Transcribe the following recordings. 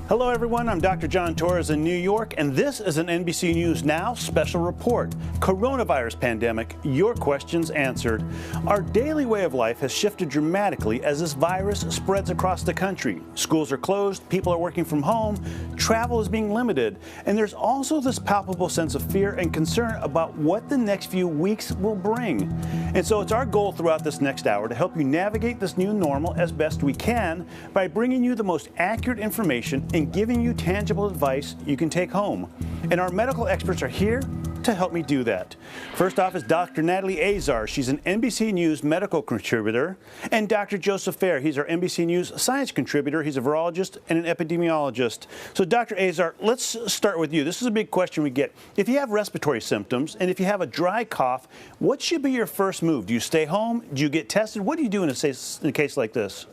Hello everyone, I'm Dr. John Torres in New York, and this is an NBC News Now special report. Coronavirus pandemic, your questions answered. Our daily way of life has shifted dramatically as this virus spreads across the country. Schools are closed, people are working from home, travel is being limited, and there's also this palpable sense of fear and concern about what the next few weeks will bring. And so it's our goal throughout this next hour to help you navigate this new normal as best we can by bringing you the most accurate information and giving you tangible advice you can take home. And our medical experts are here to help me do that. First off is Dr. Natalie Azar. She's an NBC News medical contributor. And Dr. Joseph Fair. He's our NBC News science contributor. He's a virologist and an epidemiologist. So Dr. Azar, let's start with you. This is a big question we get. If you have respiratory symptoms and if you have a dry cough, what should be your first move? Do you stay home? Do you get tested? What do you do in a case like this?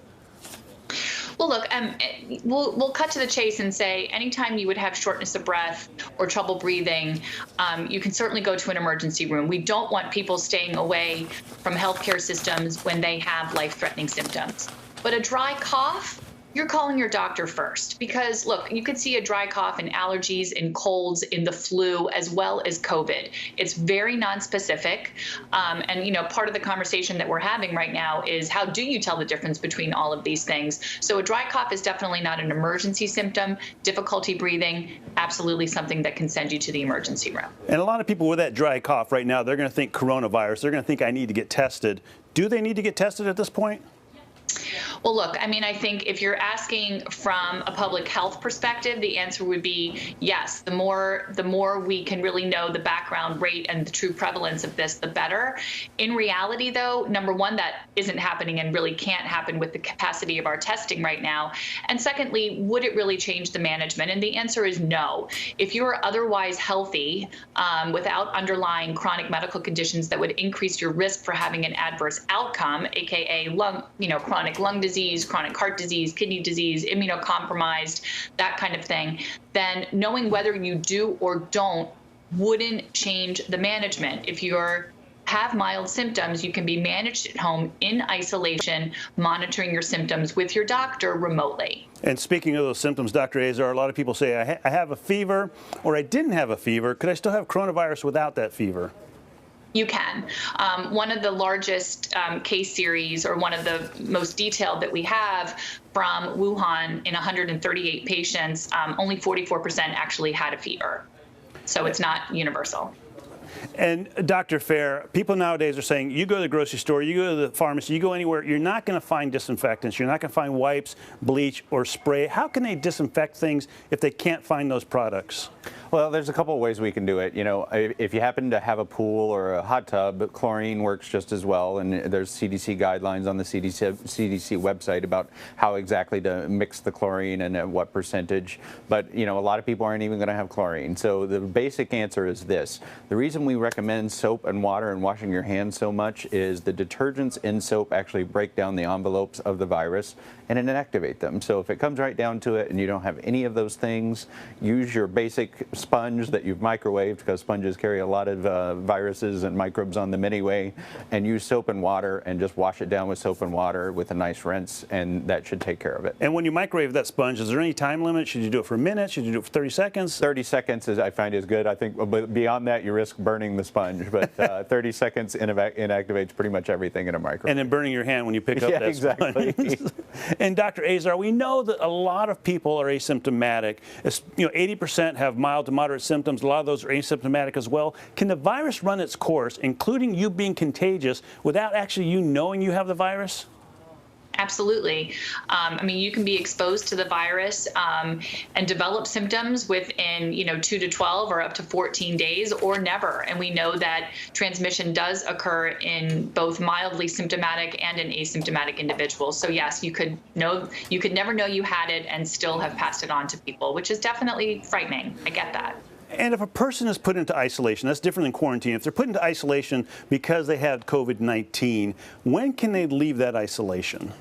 Well, look, we'll cut to the chase and say anytime you would have shortness of breath or trouble breathing, you can certainly go to an emergency room. We don't want people staying away from healthcare systems when they have life-threatening symptoms. But a dry cough, you're calling your doctor first because, look, you could see a dry cough in allergies, in colds, in the flu, as well as COVID. It's very nonspecific. And, you know, part of the conversation that we're having right now is how do you tell the difference between all of these things? So a dry cough is definitely not an emergency symptom. Difficulty breathing, absolutely something that can send you to the emergency room. And a lot of people with that dry cough right now, they're going to think coronavirus. They're going to think I need to get tested. Do they need to get tested at this point? Well, look, I mean, I think if you're asking from a public health perspective, the answer would be yes. The more we can really know the background rate and the true prevalence of this, the better. In reality, though, number one, that isn't happening and really can't happen with the capacity of our testing right now. And secondly, would it really change the management? And the answer is no. If you are otherwise healthy without underlying chronic medical conditions that would increase your risk for having an adverse outcome, aka chronic lung disease, chronic heart disease, kidney disease, immunocompromised, that kind of thing, then knowing whether you do or don't wouldn't change the management. If you have mild symptoms, you can be managed at home in isolation, monitoring your symptoms with your doctor remotely. And speaking of those symptoms, Dr. Azar, a lot of people say, I have a fever or I didn't have a fever. Could I still have coronavirus without that fever? You can. One of the largest case series, or one of the most detailed that we have from Wuhan in 138 patients, only 44% actually had a fever. So it's not universal. And Dr. Fair, people nowadays are saying, you go to the grocery store, you go to the pharmacy, you go anywhere, you're not going to find disinfectants, you're not going to find wipes, bleach, or spray. How can they disinfect things if they can't find those products? Well, there's a couple of ways we can do it. You know, if you happen to have a pool or a hot tub, chlorine works just as well. And there's CDC guidelines on the CDC website about how exactly to mix the chlorine and at what percentage. But, you know, a lot of people aren't even going to have chlorine. So the basic answer is this. The reason we recommend soap and water and washing your hands so much is the detergents in soap actually break down the envelopes of the virus and inactivate them. So if it comes right down to it and you don't have any of those things, use your basic sponge that you've microwaved, because sponges carry a lot of viruses and microbes on them anyway, and use soap and water and just wash it down with soap and water with a nice rinse, and that should take care of it. And when you microwave that sponge, is there any time limit? Should you do it for a minute? Should you do it for 30 seconds? 30 seconds I find is good. I think but beyond that you risk burning the sponge, but 30 seconds inactivates pretty much everything in a microwave. And then burning your hand when you pick up that exactly. sponge. And Dr. Azar, we know that a lot of people are asymptomatic. You know, 80% have mild to moderate symptoms. A lot of those are asymptomatic as well. Can the virus run its course, including you being contagious, without actually you knowing you have the virus? Absolutely. I mean, you can be exposed to the virus and develop symptoms within, 2 to 12 or up to 14 days or never. And we know that transmission does occur in both mildly symptomatic and in asymptomatic individuals. So yes, you could never know you had it and still have passed it on to people, which is definitely frightening. I get that. And if a person is put into isolation, that's different than quarantine. If they're put into isolation because they have COVID-19, when can they leave that isolation?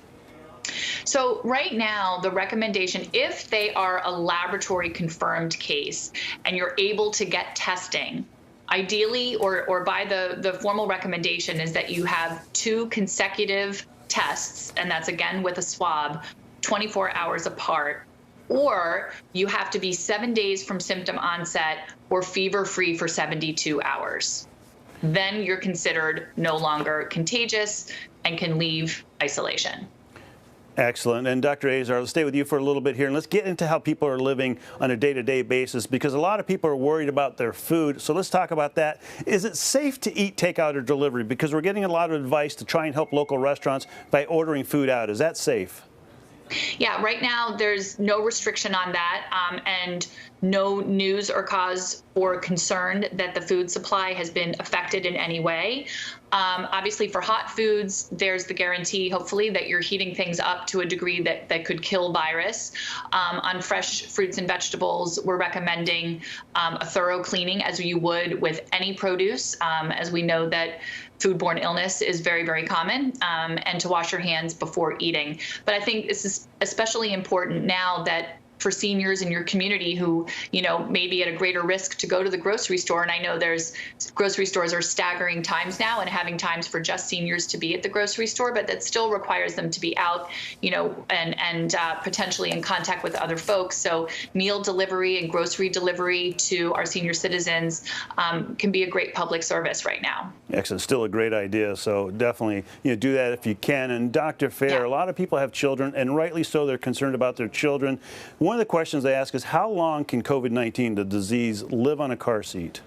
So right now, the recommendation, if they are a laboratory confirmed case and you're able to get testing, ideally, or by the formal recommendation is that you have 2 consecutive tests, and that's again with a swab, 24 hours apart, or you have to be 7 days from symptom onset or fever-free for 72 hours. Then you're considered no longer contagious and can leave isolation. Excellent. And Dr. Azar, let's stay with you for a little bit here, and let's get into how people are living on a day-to-day basis, because a lot of people are worried about their food. So let's talk about that. Is it safe to eat takeout or delivery? Because we're getting a lot of advice to try and help local restaurants by ordering food out. Is that safe? Yeah, right now there's no restriction on that, and no news or cause for concern that the food supply has been affected in any way. Obviously, for hot foods, there's the guarantee, hopefully, that you're heating things up to a degree that could kill virus. On fresh fruits and vegetables, we're recommending a thorough cleaning, as you would with any produce, as we know that foodborne illness is very, very common, and to wash your hands before eating. But I think this is especially important now that for seniors in your community who, may be at a greater risk to go to the grocery store. And I know there's grocery stores are staggering times now and having times for just seniors to be at the grocery store, but that still requires them to be out, and potentially in contact with other folks. So meal delivery and grocery delivery to our senior citizens can be a great public service right now. Excellent. Still a great idea. So definitely, do that if you can. And Dr. Fair, a lot of people have children, and rightly so, they're concerned about their children. One of the questions they ask is, how long can COVID-19, the disease, live on a car seat?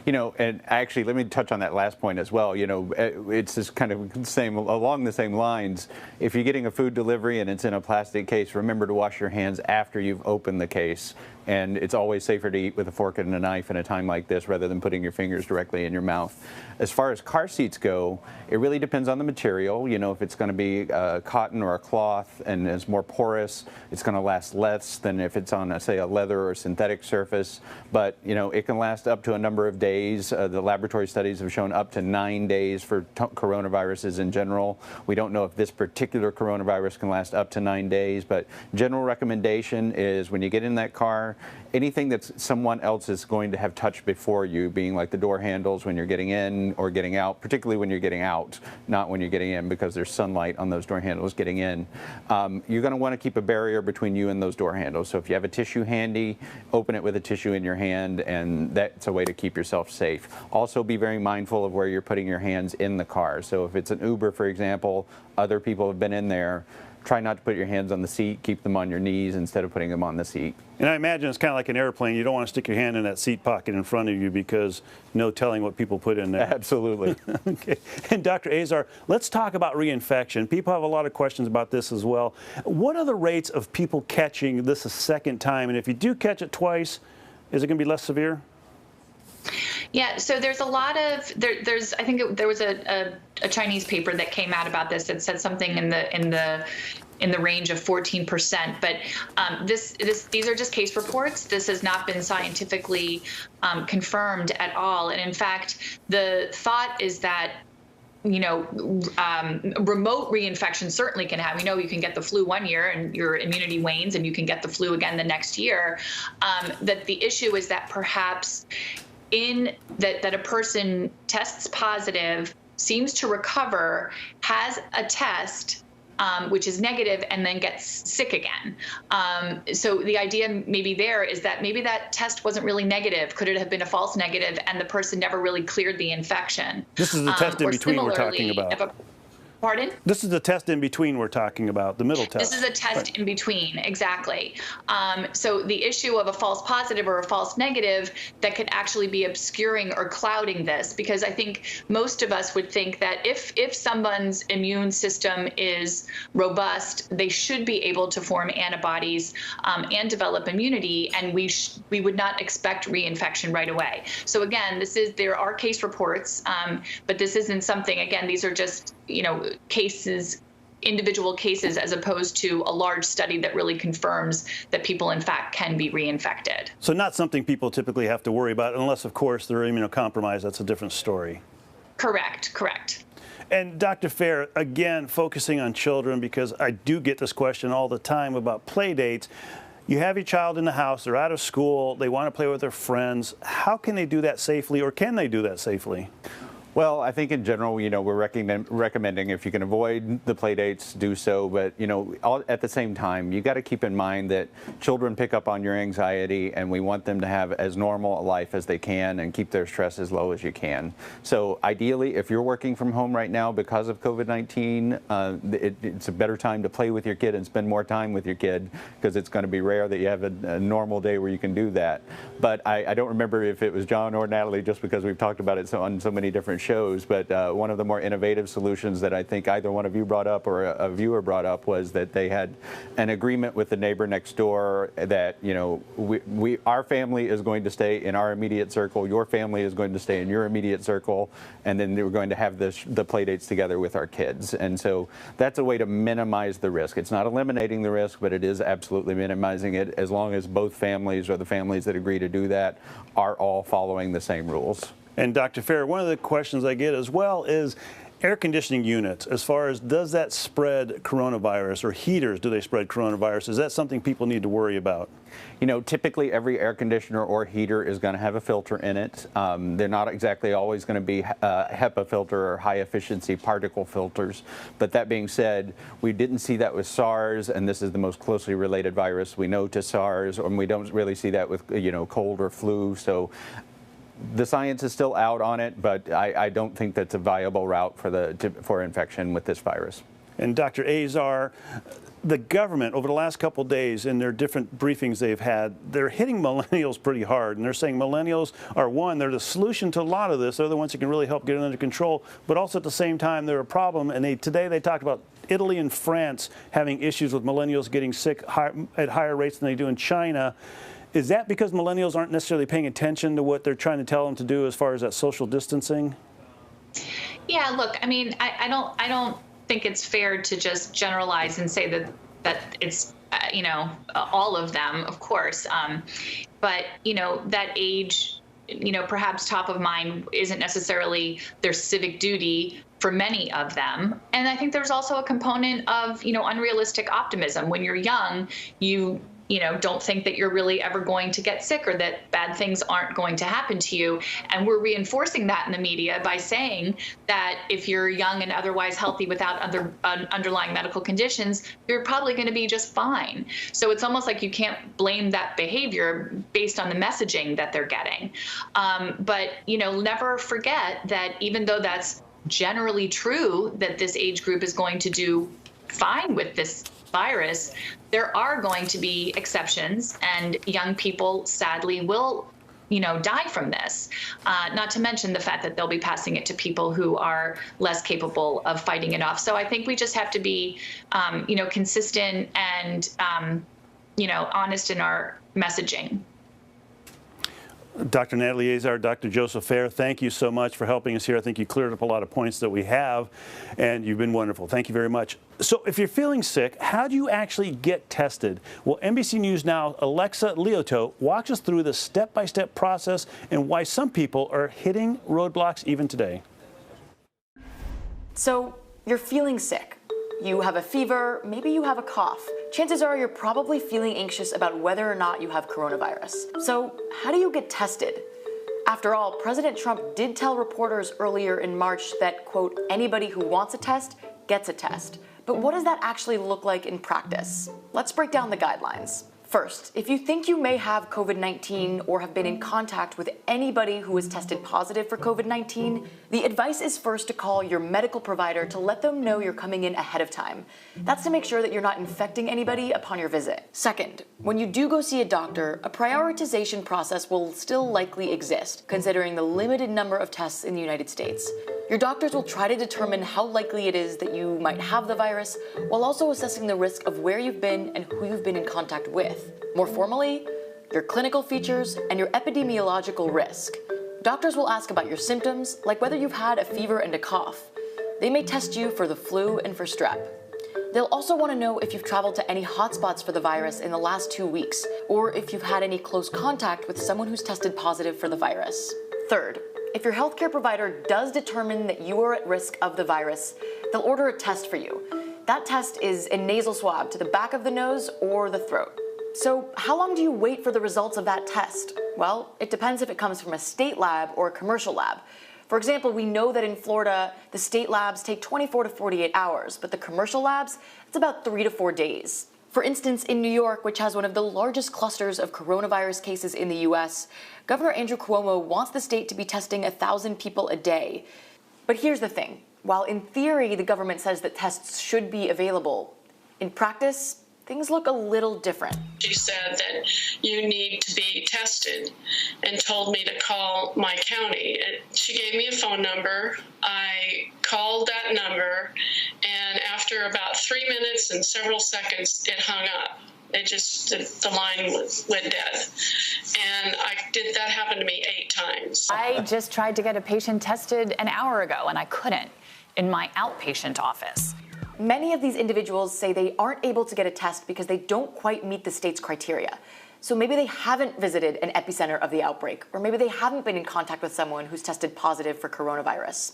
And actually, let me touch on that last point as well. It's just kind of along the same lines. If you're getting a food delivery and it's in a plastic case, remember to wash your hands after you've opened the case. And it's always safer to eat with a fork and a knife in a time like this rather than putting your fingers directly in your mouth. As far as car seats go, it really depends on the material. If it's going to be cotton or a cloth and it's more porous, it's going to last less than if it's on, say, a leather or synthetic surface. But, it can last up to a number of days. The laboratory studies have shown up to 9 days for coronaviruses in general. We don't know if this particular coronavirus can last up to 9 days, but general recommendation is when you get in that car, anything that someone else is going to have touched before you, being like the door handles when you're getting in or getting out, particularly when you're getting out, not when you're getting in, because there's sunlight on those door handles getting in. You're going to want to keep a barrier between you and those door handles. So if you have a tissue handy, open it with a tissue in your hand, and that's a way to keep yourself safe. Also, be very mindful of where you're putting your hands in the car. So if it's an Uber, for example, other people have been in there. Try not to put your hands on the seat. Keep them on your knees instead of putting them on the seat. And I imagine it's kind of like an airplane. You don't want to stick your hand in that seat pocket in front of you because no telling what people put in there. Absolutely. Okay. And Dr. Azar, let's talk about reinfection. People have a lot of questions about this as well. What are the rates of people catching this a second time? And if you do catch it twice, is it going to be less severe? Yeah, so there's a lot of I think there was a Chinese paper that came out about this that said something in the range of 14%. But these are just case reports. This has not been scientifically confirmed at all. And in fact, the thought is that remote reinfection certainly can have. You can get the flu one year and your immunity wanes, and you can get the flu again the next year. That the issue is that perhaps that a person tests positive, seems to recover, has a test which is negative, and then gets sick again. So the idea maybe there is that maybe that test wasn't really negative. Could it have been a false negative and the person never really cleared the infection? This is the test in between we're talking about. Pardon? This is the test in between we're talking about, the middle test. This is a test in between, exactly. So the issue of a false positive or a false negative that could actually be obscuring or clouding this, because I think most of us would think that if someone's immune system is robust, they should be able to form antibodies and develop immunity, and we would not expect reinfection right away. So again, there are case reports, but this isn't something, again, these are just individual cases, as opposed to a large study that really confirms that people in fact can be reinfected. So not something people typically have to worry about, unless of course they're immunocompromised. That's a different story. Correct. And Dr. Fair, again, focusing on children, because I do get this question all the time about play dates. You have your child in the house, they're out of school, they want to play with their friends. How can they do that safely, or can they do that safely? Well, I think in general, we're recommending if you can avoid the play dates, do so. But, at the same time, you got to keep in mind that children pick up on your anxiety, and we want them to have as normal a life as they can and keep their stress as low as you can. So ideally, if you're working from home right now because of COVID-19, it's a better time to play with your kid and spend more time with your kid, because it's going to be rare that you have a normal day where you can do that. But I don't remember if it was John or Natalie, just because we've talked about it on so many different shows, but one of the more innovative solutions that I think either one of you brought up or a viewer brought up was that they had an agreement with the neighbor next door that, our family is going to stay in our immediate circle, your family is going to stay in your immediate circle, and then we're going to have the play dates together with our kids. And so that's a way to minimize the risk. It's not eliminating the risk, but it is absolutely minimizing it, as long as both families, or the families that agree to do that, are all following the same rules. And Dr. Fair, one of the questions I get as well is air conditioning units. As far as, does that spread coronavirus, or heaters, do they spread coronavirus? Is that something people need to worry about? Typically every air conditioner or heater is going to have a filter in it. They're not exactly always going to be HEPA filter or high efficiency particle filters. But that being said, we didn't see that with SARS, and this is the most closely related virus we know to SARS, and we don't really see that with cold or flu. So the science is still out on it, but I don't think that's a viable route for infection with this virus. And Dr. Azar, the government over the last couple of days, in their different briefings they've had, they're hitting millennials pretty hard, and they're saying millennials are they're the solution to a lot of this. They're the ones that can really help get it under control, but also at the same time they're a problem. And today they talked about Italy and France having issues with millennials getting sick at higher rates than they do in China. Is that because millennials aren't necessarily paying attention to what they're trying to tell them to do as far as that social distancing? Yeah, look, I mean, I don't think it's fair to just generalize and say that it's all of them, of course. But that age, perhaps top of mind isn't necessarily their civic duty for many of them. And I think there's also a component of unrealistic optimism. When you're young, you don't think that you're really ever going to get sick, or that bad things aren't going to happen to you. And we're reinforcing that in the media by saying that if you're young and otherwise healthy without other underlying medical conditions, you're probably going to be just fine. So it's almost like you can't blame that behavior based on the messaging that they're getting. But never forget that even though that's generally true, that this age group is going to do fine with this virus, there are going to be exceptions, and young people sadly will die from this, not to mention the fact that they'll be passing it to people who are less capable of fighting it off. So I think we just have to be consistent and honest in our messaging. Dr. Natalie Azar, Dr. Joseph Fair, thank you so much for helping us here. I think you cleared up a lot of points that we have, and you've been wonderful. Thank you very much. So if you're feeling sick, how do you actually get tested? Well, NBC News Now, Alexa Lioto walks us through the step-by-step process and why some people are hitting roadblocks even today. So you're feeling sick. You have a fever, maybe you have a cough. Chances are you're probably feeling anxious about whether or not you have coronavirus. So how do you get tested? After all, President Trump did tell reporters earlier in March that, quote, anybody who wants a test gets a test. But what does that actually look like in practice? Let's break down the guidelines. First, if you think you may have COVID-19 or have been in contact with anybody who has tested positive for COVID-19, the advice is first to call your medical provider to let them know you're coming in ahead of time. That's to make sure that you're not infecting anybody upon your visit. Second, when you do go see a doctor, a prioritization process will still likely exist, considering the limited number of tests in the United States. Your doctors will try to determine how likely it is that you might have the virus, while also assessing the risk of where you've been and who you've been in contact with. More formally, your clinical features and your epidemiological risk. Doctors will ask about your symptoms, like whether you've had a fever and a cough. They may test you for the flu and for strep. They'll also want to know if you've traveled to any hotspots for the virus in the last 2 weeks, or if you've had any close contact with someone who's tested positive for the virus. Third, if your healthcare provider does determine that you are at risk of the virus, they'll order a test for you. That test is a nasal swab to the back of the nose or the throat. So how long do you wait for the results of that test? Well, it depends if it comes from a state lab or a commercial lab. For example, we know that in Florida, the state labs take 24 to 48 hours, but the commercial labs, it's about 3 to 4 days. For instance, in New York, which has one of the largest clusters of coronavirus cases in the U.S., Governor Andrew Cuomo wants the state to be testing 1,000 people a day. But here's the thing. While in theory the government says that tests should be available, in practice, things look a little different. She said that you need to be tested and told me to call my county. She gave me a phone number. I called that number, and after about 3 minutes and several seconds, it hung up. The line went dead. And that happened to me 8 times. I just tried to get a patient tested an hour ago, and I couldn't in my outpatient office. Many of these individuals say they aren't able to get a test because they don't quite meet the state's criteria. So maybe they haven't visited an epicenter of the outbreak, or maybe they haven't been in contact with someone who's tested positive for coronavirus.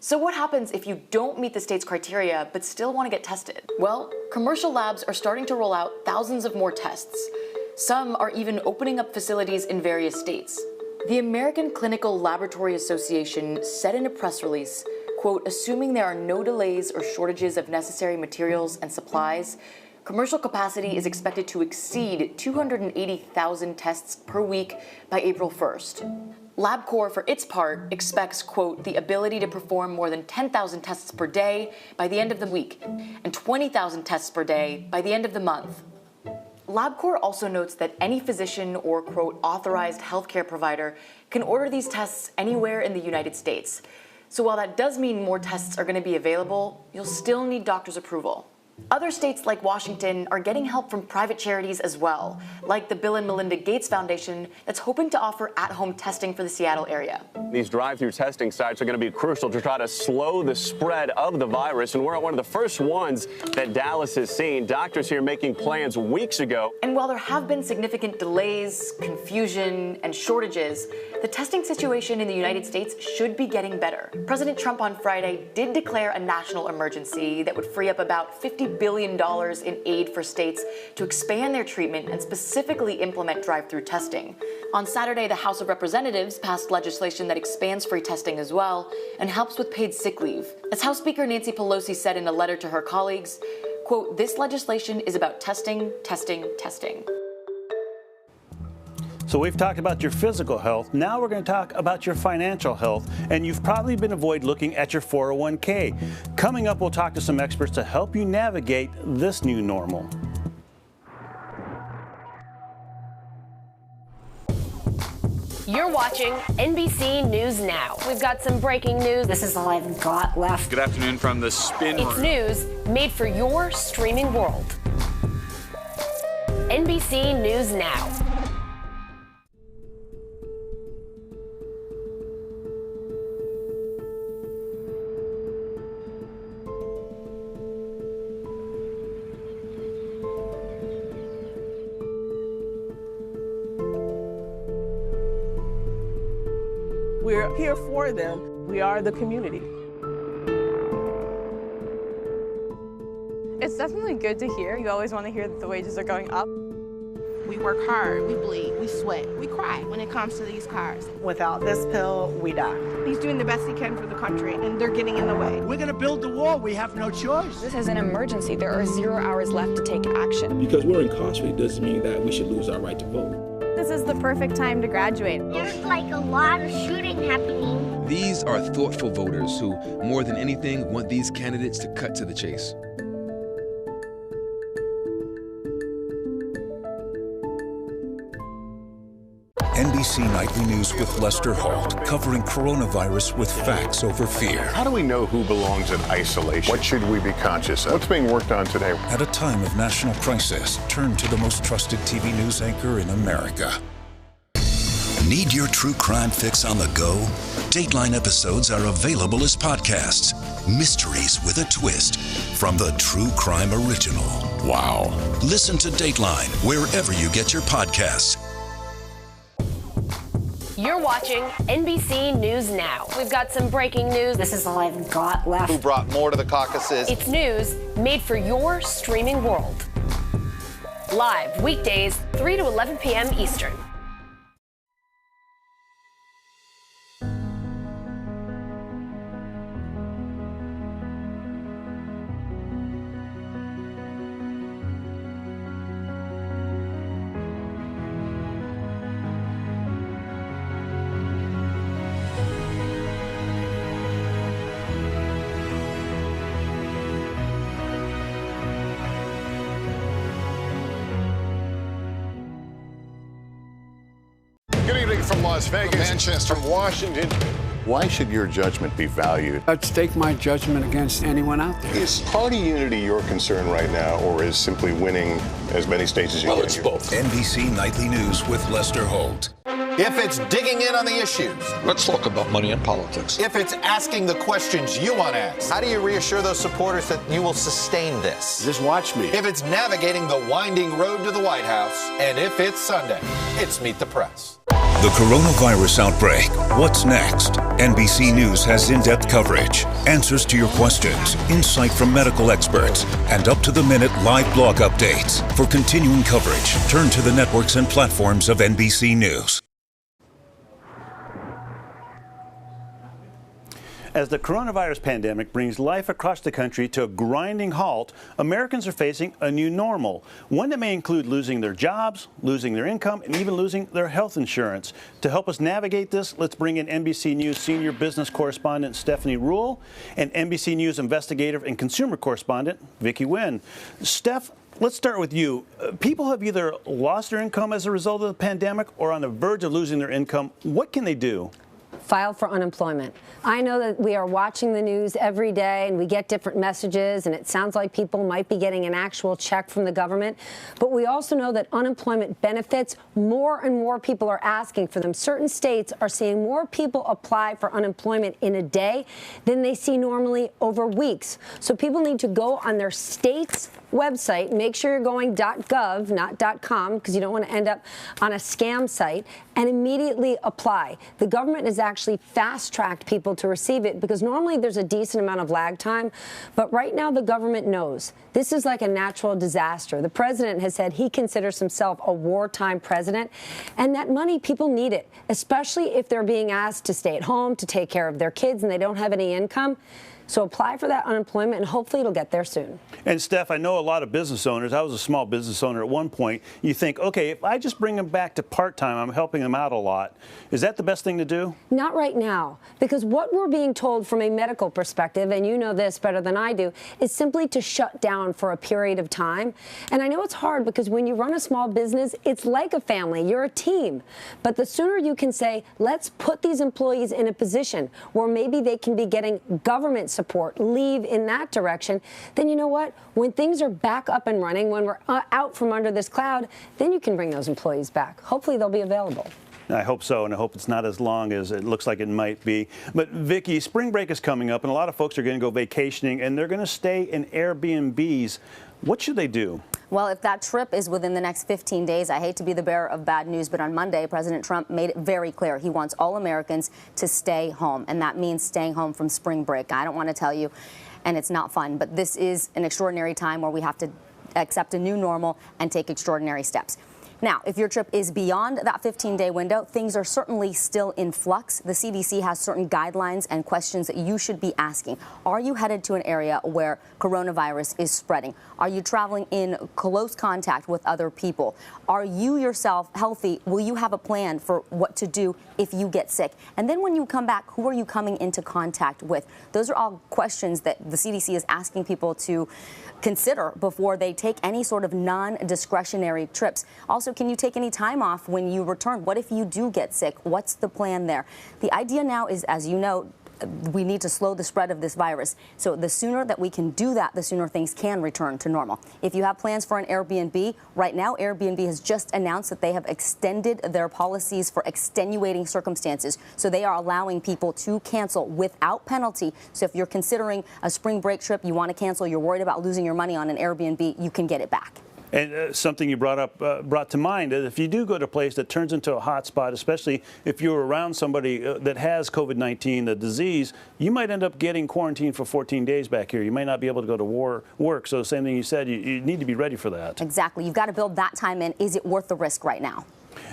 So what happens if you don't meet the state's criteria but still want to get tested? Well, commercial labs are starting to roll out thousands of more tests. Some are even opening up facilities in various states. The American Clinical Laboratory Association said in a press release, quote, assuming there are no delays or shortages of necessary materials and supplies, commercial capacity is expected to exceed 280,000 tests per week by April 1st. LabCorp, for its part, expects, quote, the ability to perform more than 10,000 tests per day by the end of the week and 20,000 tests per day by the end of the month. LabCorp also notes that any physician or, quote, authorized healthcare provider can order these tests anywhere in the United States. So while that does mean more tests are going to be available, you'll still need doctors' approval. Other states like Washington are getting help from private charities as well, like the Bill and Melinda Gates Foundation that's hoping to offer at-home testing for the Seattle area. These drive-through testing sites are going to be crucial to try to slow the spread of the virus, and we're one of the first ones that Dallas has seen. Doctors here making plans weeks ago. And while there have been significant delays, confusion, and shortages, the testing situation in the United States should be getting better. President Trump on Friday did declare a national emergency that would free up about $50 billion in aid for states to expand their treatment and specifically implement drive-through testing. On Saturday, the House of Representatives passed legislation that expands free testing as well and helps with paid sick leave. As House Speaker Nancy Pelosi said in a letter to her colleagues, quote, this legislation is about testing, testing, testing. So we've talked about your physical health. Now we're going to talk about your financial health. And you've probably been avoiding looking at your 401k. Coming up, we'll talk to some experts to help you navigate this new normal. You're watching NBC News Now. We've got some breaking news. This is all I've got left. Good afternoon from the Spin Room. It's news made for your streaming world. NBC News Now. We're here for them. We are the community. It's definitely good to hear. You always want to hear that the wages are going up. We work hard, we bleed, we sweat, we cry when it comes to these cars. Without this pill, we die. He's doing the best he can for the country, and they're getting in the way. We're going to build the wall. We have no choice. This is an emergency. There are 0 hours left to take action. Because we're incarcerated doesn't mean that we should lose our right to vote. This is the perfect time to graduate. There's like a lot of shooting happening. These are thoughtful voters who, more than anything, want these candidates to cut to the chase. NBC Nightly News with Lester Holt, covering coronavirus with facts over fear. How do we know who belongs in isolation? What should we be conscious of? What's being worked on today? At a time of national crisis, turn to the most trusted TV news anchor in America. Need your true crime fix on the go? Dateline episodes are available as podcasts. Mysteries with a twist from the True Crime Original. Wow. Listen to Dateline wherever you get your podcasts. You're watching NBC News Now. We've got some breaking news. This is all I've got left. Who brought more to the caucuses? It's news made for your streaming world. Live weekdays, 3 to 11 p.m. Eastern. reporting from Las Vegas, Manchester, from Washington. Why should your judgment be valued? I'd stake my judgment against anyone out there. Is party unity your concern right now, or is simply winning as many states as you can? Well, it's both. NBC Nightly News with Lester Holt. If it's digging in on the issues. Let's talk about money and politics. If it's asking the questions you want to ask. How do you reassure those supporters that you will sustain this? Just watch me. If it's navigating the winding road to the White House. And if it's Sunday, it's Meet the Press. The coronavirus outbreak. What's next? NBC News has in-depth coverage, answers to your questions, insight from medical experts, and up-to-the-minute live blog updates. For continuing coverage, turn to the networks and platforms of NBC News. As the coronavirus pandemic brings life across the country to a grinding halt, Americans are facing a new normal, one that may include losing their jobs, losing their income, and even losing their health insurance. To help us navigate this, let's bring in NBC News senior business correspondent Stephanie Ruhle and NBC News investigative and consumer correspondent Vicki Nguyen. Steph, let's start with you. People have either lost their income as a result of the pandemic or on the verge of losing their income. What can they do? File for unemployment. I know that we are watching the news every day and we get different messages, and it sounds like people might be getting an actual check from the government. But we also know that unemployment benefits, more and more people are asking for them. Certain states are seeing more people apply for unemployment in a day than they see normally over weeks. So people need to go on their state's website, make sure you're going .gov, not .com, because you don't want to end up on a scam site, and immediately apply. The government has actually fast-tracked people to receive it because normally there's a decent amount of lag time, but right now the government knows this is like a natural disaster. The president has said he considers himself a wartime president, and that money, people need it, especially if they're being asked to stay at home, to take care of their kids, and they don't have any income. So apply for that unemployment, and hopefully it'll get there soon. And Steph, I know a lot of business owners. I was a small business owner at one point. You think, okay, if I just bring them back to part-time, I'm helping them out a lot. Is that the best thing to do? Not right now, because what we're being told from a medical perspective, and you know this better than I do, is simply to shut down for a period of time. And I know it's hard because when you run a small business, it's like a family. You're a team. But the sooner you can say, let's put these employees in a position where maybe they can be getting government support, leave in that direction, then you know what? When things are back up and running, when we're out from under this cloud, then you can bring those employees back. Hopefully they'll be available. I hope so, and I hope it's not as long as it looks like it might be. But Vicki, spring break is coming up, and a lot of folks are going to go vacationing, and they're going to stay in Airbnbs. What should they do? Well, if that trip is within the next 15 days, I hate to be the bearer of bad news, but on Monday, President Trump made it very clear he wants all Americans to stay home, and that means staying home from spring break. I don't want to tell you, and it's not fun, but this is an extraordinary time where we have to accept a new normal and take extraordinary steps. Now, if your trip is beyond that 15-day window, things are certainly still in flux. The CDC has certain guidelines and questions that you should be asking. Are you headed to an area where coronavirus is spreading? Are you traveling in close contact with other people? Are you yourself healthy? Will you have a plan for what to do if you get sick? And then when you come back, who are you coming into contact with? Those are all questions that the CDC is asking people to consider before they take any sort of non-discretionary trips. Also, can you take any time off when you return? What if you do get sick? What's the plan there? The idea now is, as you know, we need to slow the spread of this virus. So the sooner that we can do that, the sooner things can return to normal. If you have plans for an Airbnb, right now Airbnb has just announced that they have extended their policies for extenuating circumstances. So they are allowing people to cancel without penalty. So if you're considering a spring break trip, you want to cancel, you're worried about losing your money on an Airbnb, you can get it back. And something you brought to mind is if you do go to a place that turns into a hot spot, especially if you're around somebody that has COVID-19, the disease, you might end up getting quarantined for 14 days back here. You might not be able to go to work. So same thing you said, you need to be ready for that. Exactly. You've got to build that time in. Is it worth the risk right now?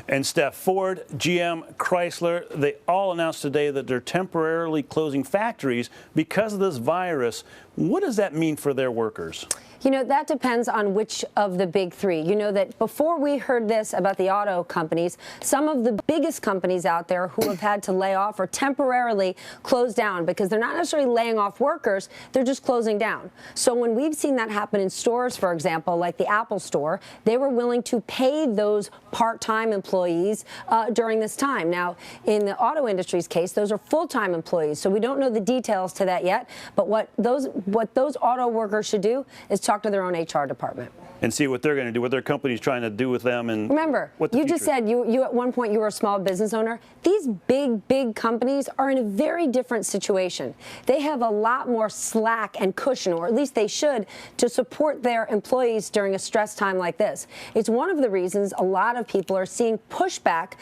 And Steph, Ford, GM, Chrysler, they all announced today that they're temporarily closing factories because of this virus. What does that mean for their workers? You know, that depends on which of the big three. You know that before we heard this about the auto companies, some of the biggest companies out there who have had to lay off or temporarily close down because they're not necessarily laying off workers, they're just closing down. So when we've seen that happen in stores, for example, like the Apple store, they were willing to pay those part-time employees employees during this time. Now, in the auto industry's case, those are full-time employees, so we don't know the details to that yet. But what those auto workers should do is talk to their own HR department and see what they're going to do, what their company's trying to do with them. And remember, you just said you at one point you were a small business owner. These big companies are in a very different situation. They have a lot more slack and cushion, or at least they should, to support their employees during a stress time like this. It's one of the reasons a lot of people are seeing pushback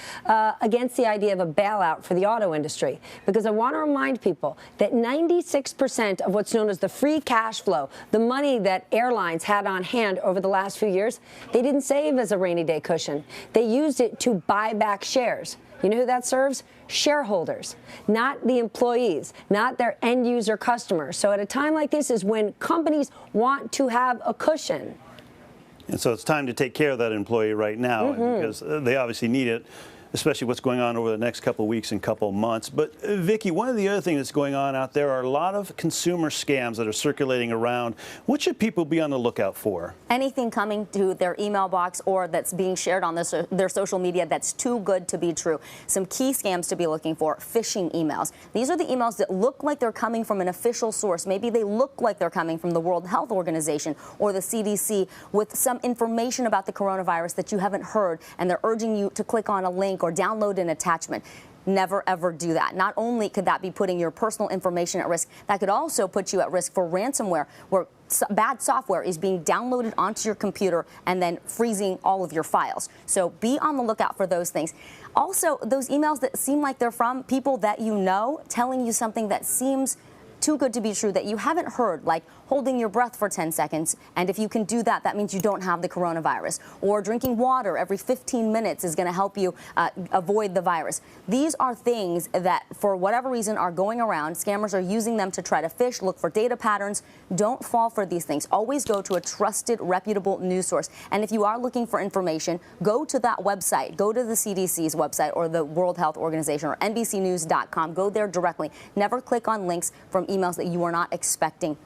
against the idea of a bailout for the auto industry, because I want to remind people that 96% of what's known as the free cash flow, the money that airlines had on hand over the last few years, they didn't save as a rainy day cushion. They used it to buy back shares. You know who that serves? Shareholders, not the employees, not their end user customers. So at a time like this is when companies want to have a cushion. And so it's time to take care of that employee right now, because they obviously need it, especially what's going on over the next couple of weeks and couple of months. But Vicki, one of the other things that's going on out there are a lot of consumer scams that are circulating around. What should people be on the lookout for? Anything coming to their email box or that's being shared on their social media that's too good to be true. Some key scams to be looking for: phishing emails. These are the emails that look like they're coming from an official source. Maybe they look like they're coming from the World Health Organization or the CDC with some information about the coronavirus that you haven't heard, and they're urging you to click on a link or download an attachment. Never, ever do that. Not only could that be putting your personal information at risk, that could also put you at risk for ransomware, where bad software is being downloaded onto your computer and then freezing all of your files. So be on the lookout for those things. Also, those emails that seem like they're from people that you know, telling you something that seems too good to be true, that you haven't heard, like holding your breath for 10 seconds. And if you can do that, that means you don't have the coronavirus. Or drinking water every 15 minutes is going to help you avoid the virus. These are things that, for whatever reason, are going around. Scammers are using them to try to phish, look for data patterns. Don't fall for these things. Always go to a trusted, reputable news source. And if you are looking for information, go to that website. Go to the CDC's website or the World Health Organization or NBCnews.com. Go there directly. Never click on links from emails that you are not expecting.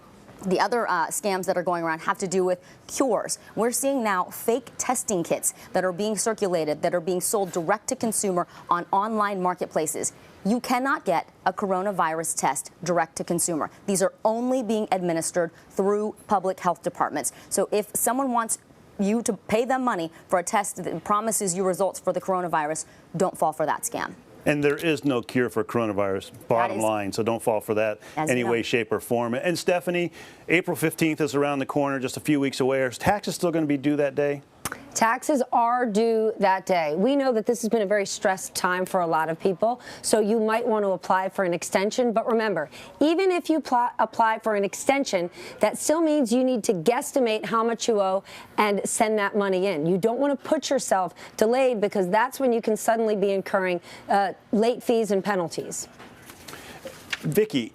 The other scams that are going around have to do with cures. We're seeing now fake testing kits that are being circulated, that are being sold direct to consumer on online marketplaces. You cannot get a coronavirus test direct to consumer. These are only being administered through public health departments. So if someone wants you to pay them money for a test that promises you results for the coronavirus, don't fall for that scam. And there is no cure for coronavirus, bottom line, so don't fall for that any way, shape, or form. And Stephanie, April 15th is around the corner, just a few weeks away. Are taxes still going to be due that day? Taxes are due that day. We know that this has been a very stressed time for a lot of people, so you might want to apply for an extension. But remember, even if you apply for an extension, that still means you need to guesstimate how much you owe and send that money in. You don't want to put yourself delayed, because that's when you can suddenly be incurring late fees and penalties. Vicki,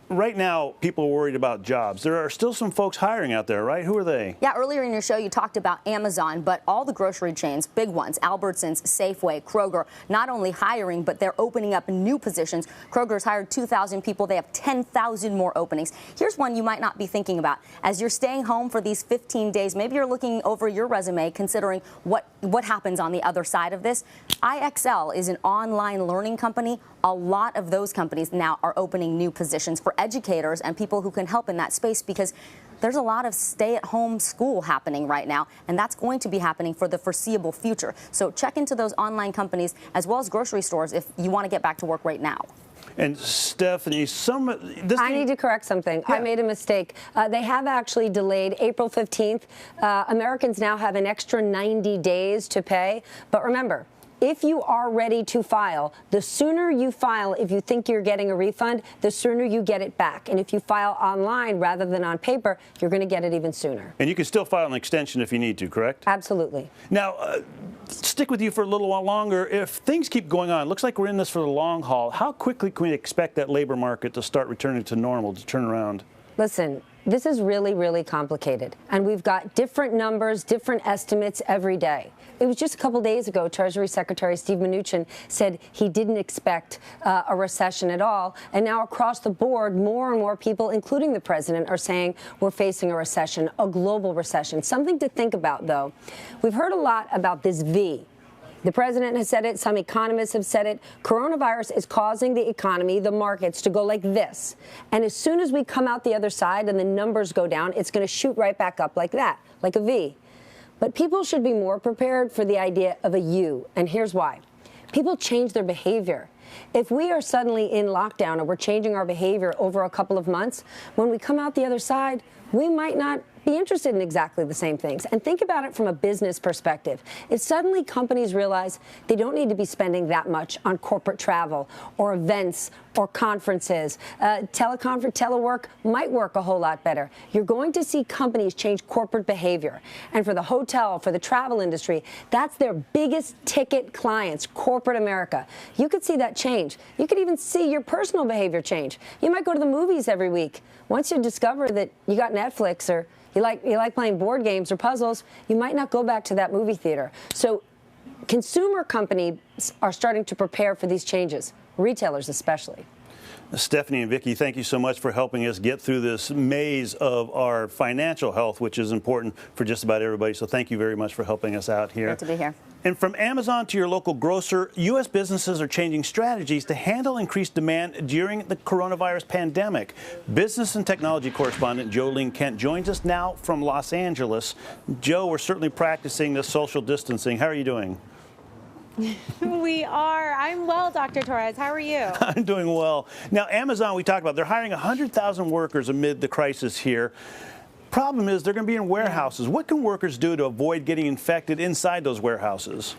right now, people are worried about jobs. There are still some folks hiring out there, right? Who are they? Yeah, earlier in your show, you talked about Amazon, but all the grocery chains, big ones, Albertsons, Safeway, Kroger, not only hiring, but they're opening up new positions. Kroger's hired 2,000 people. They have 10,000 more openings. Here's one you might not be thinking about. As you're staying home for these 15 days, maybe you're looking over your resume, considering what happens on the other side of this. IXL is an online learning company. A lot of those companies now are opening new positions for educators and people who can help in that space, because there's a lot of stay-at-home school happening right now, and that's going to be happening for the foreseeable future. So check into those online companies as well as grocery stores if you want to get back to work right now. And Stephanie, I need to correct something. Yeah. I made a mistake. They have actually delayed April 15th. Americans now have an extra 90 days to pay. But remember, if you are ready to file, the sooner you file, if you think you're getting a refund, the sooner you get it back. And if you file online rather than on paper, you're going to get it even sooner. And you can still file an extension if you need to, correct? Absolutely. Now, stick with you for a little while longer. If things keep going on, it looks like we're in this for the long haul. How quickly can we expect that labor market to start returning to normal, to turn around? Listen, this is really, really complicated. And we've got different numbers, different estimates every day. It was just a couple days ago, Treasury Secretary Steve Mnuchin said he didn't expect a recession at all. And now across the board, more and more people, including the president, are saying we're facing a recession, a global recession. Something to think about, though. We've heard a lot about this V. The president has said it. Some economists have said it. Coronavirus is causing the economy, the markets, to go like this. And as soon as we come out the other side and the numbers go down, it's going to shoot right back up like that, like a V. But people should be more prepared for the idea of a U. And here's why. People change their behavior. If we are suddenly in lockdown and we're changing our behavior over a couple of months, when we come out the other side, we might not be interested in exactly the same things. And think about it from a business perspective. If suddenly companies realize they don't need to be spending that much on corporate travel or events or conferences, telework might work a whole lot better. You're going to see companies change corporate behavior. And for the hotel, for the travel industry, that's their biggest ticket clients, corporate America. You could see that change. You could even see your personal behavior change. You might go to the movies every week. Once you discover that you got Netflix or you like playing board games or puzzles, you might not go back to that movie theater. So consumer companies are starting to prepare for these changes, retailers especially. Stephanie and Vicki, thank you so much for helping us get through this maze of our financial health, which is important for just about everybody. So thank you very much for helping us out here. Great to be here. And from Amazon to your local grocer, U.S. businesses are changing strategies to handle increased demand during the coronavirus pandemic. Business and technology correspondent Jolene Kent joins us now from Los Angeles. Joe, we're certainly practicing this social distancing. How are you doing? We are. I'm well, Dr. Torres. How are you? I'm doing well. Now, Amazon, we talked about, they're hiring 100,000 workers amid the crisis here. Problem is, they're going to be in warehouses. What can workers do to avoid getting infected inside those warehouses?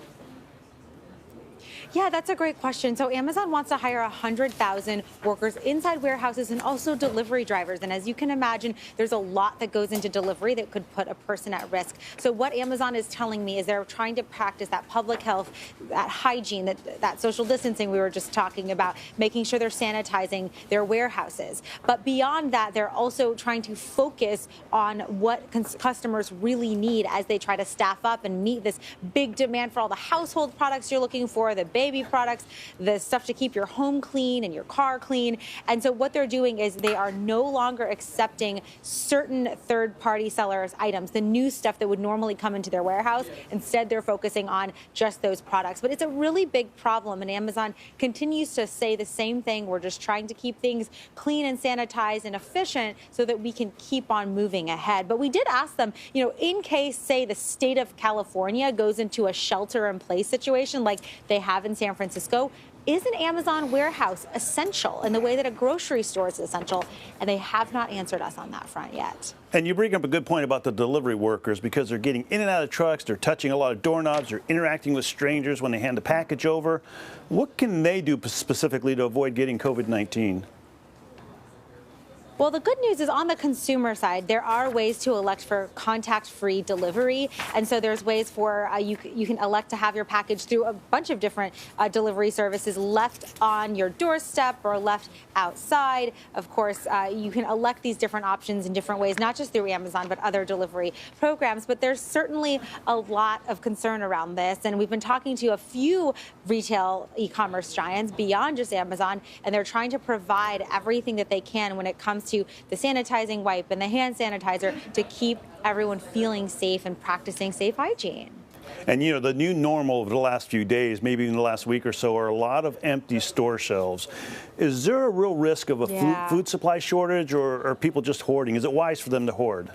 Yeah, that's a great question. So Amazon wants to hire 100,000 workers inside warehouses and also delivery drivers. And as you can imagine, there's a lot that goes into delivery that could put a person at risk. So what Amazon is telling me is they're trying to practice that public health, that hygiene, that social distancing we were just talking about, making sure they're sanitizing their warehouses. But beyond that, they're also trying to focus on what customers really need as they try to staff up and meet this big demand for all the household products you're looking for, the baby products, the stuff to keep your home clean and your car clean. And so what they're doing is they are no longer accepting certain third-party sellers' items, the new stuff that would normally come into their warehouse. Instead, they're focusing on just those products. But it's a really big problem, and Amazon continues to say the same thing. We're just trying to keep things clean and sanitized and efficient so that we can keep on moving ahead. But we did ask them, in case, say, the state of California goes into a shelter-in-place situation like they have in San Francisco, is an Amazon warehouse essential in the way that a grocery store is essential? And they have not answered us on that front yet. And you bring up a good point about the delivery workers, because they're getting in and out of trucks, they're touching a lot of doorknobs, they're interacting with strangers when they hand the package over. What can they do specifically to avoid getting COVID-19? Well, the good news is on the consumer side, there are ways to elect for contact-free delivery. And so there's ways for you can elect to have your package through a bunch of different delivery services left on your doorstep or left outside. Of course, you can elect these different options in different ways, not just through Amazon, but other delivery programs. But there's certainly a lot of concern around this. And we've been talking to a few retail e-commerce giants beyond just Amazon, and they're trying to provide everything that they can when it comes to the sanitizing wipe and the hand sanitizer to keep everyone feeling safe and practicing safe hygiene. And the new normal of the last few days, maybe in the last week or so, are a lot of empty store shelves. Is there a real risk of a food supply shortage, or are people just hoarding? Is it wise for them to hoard?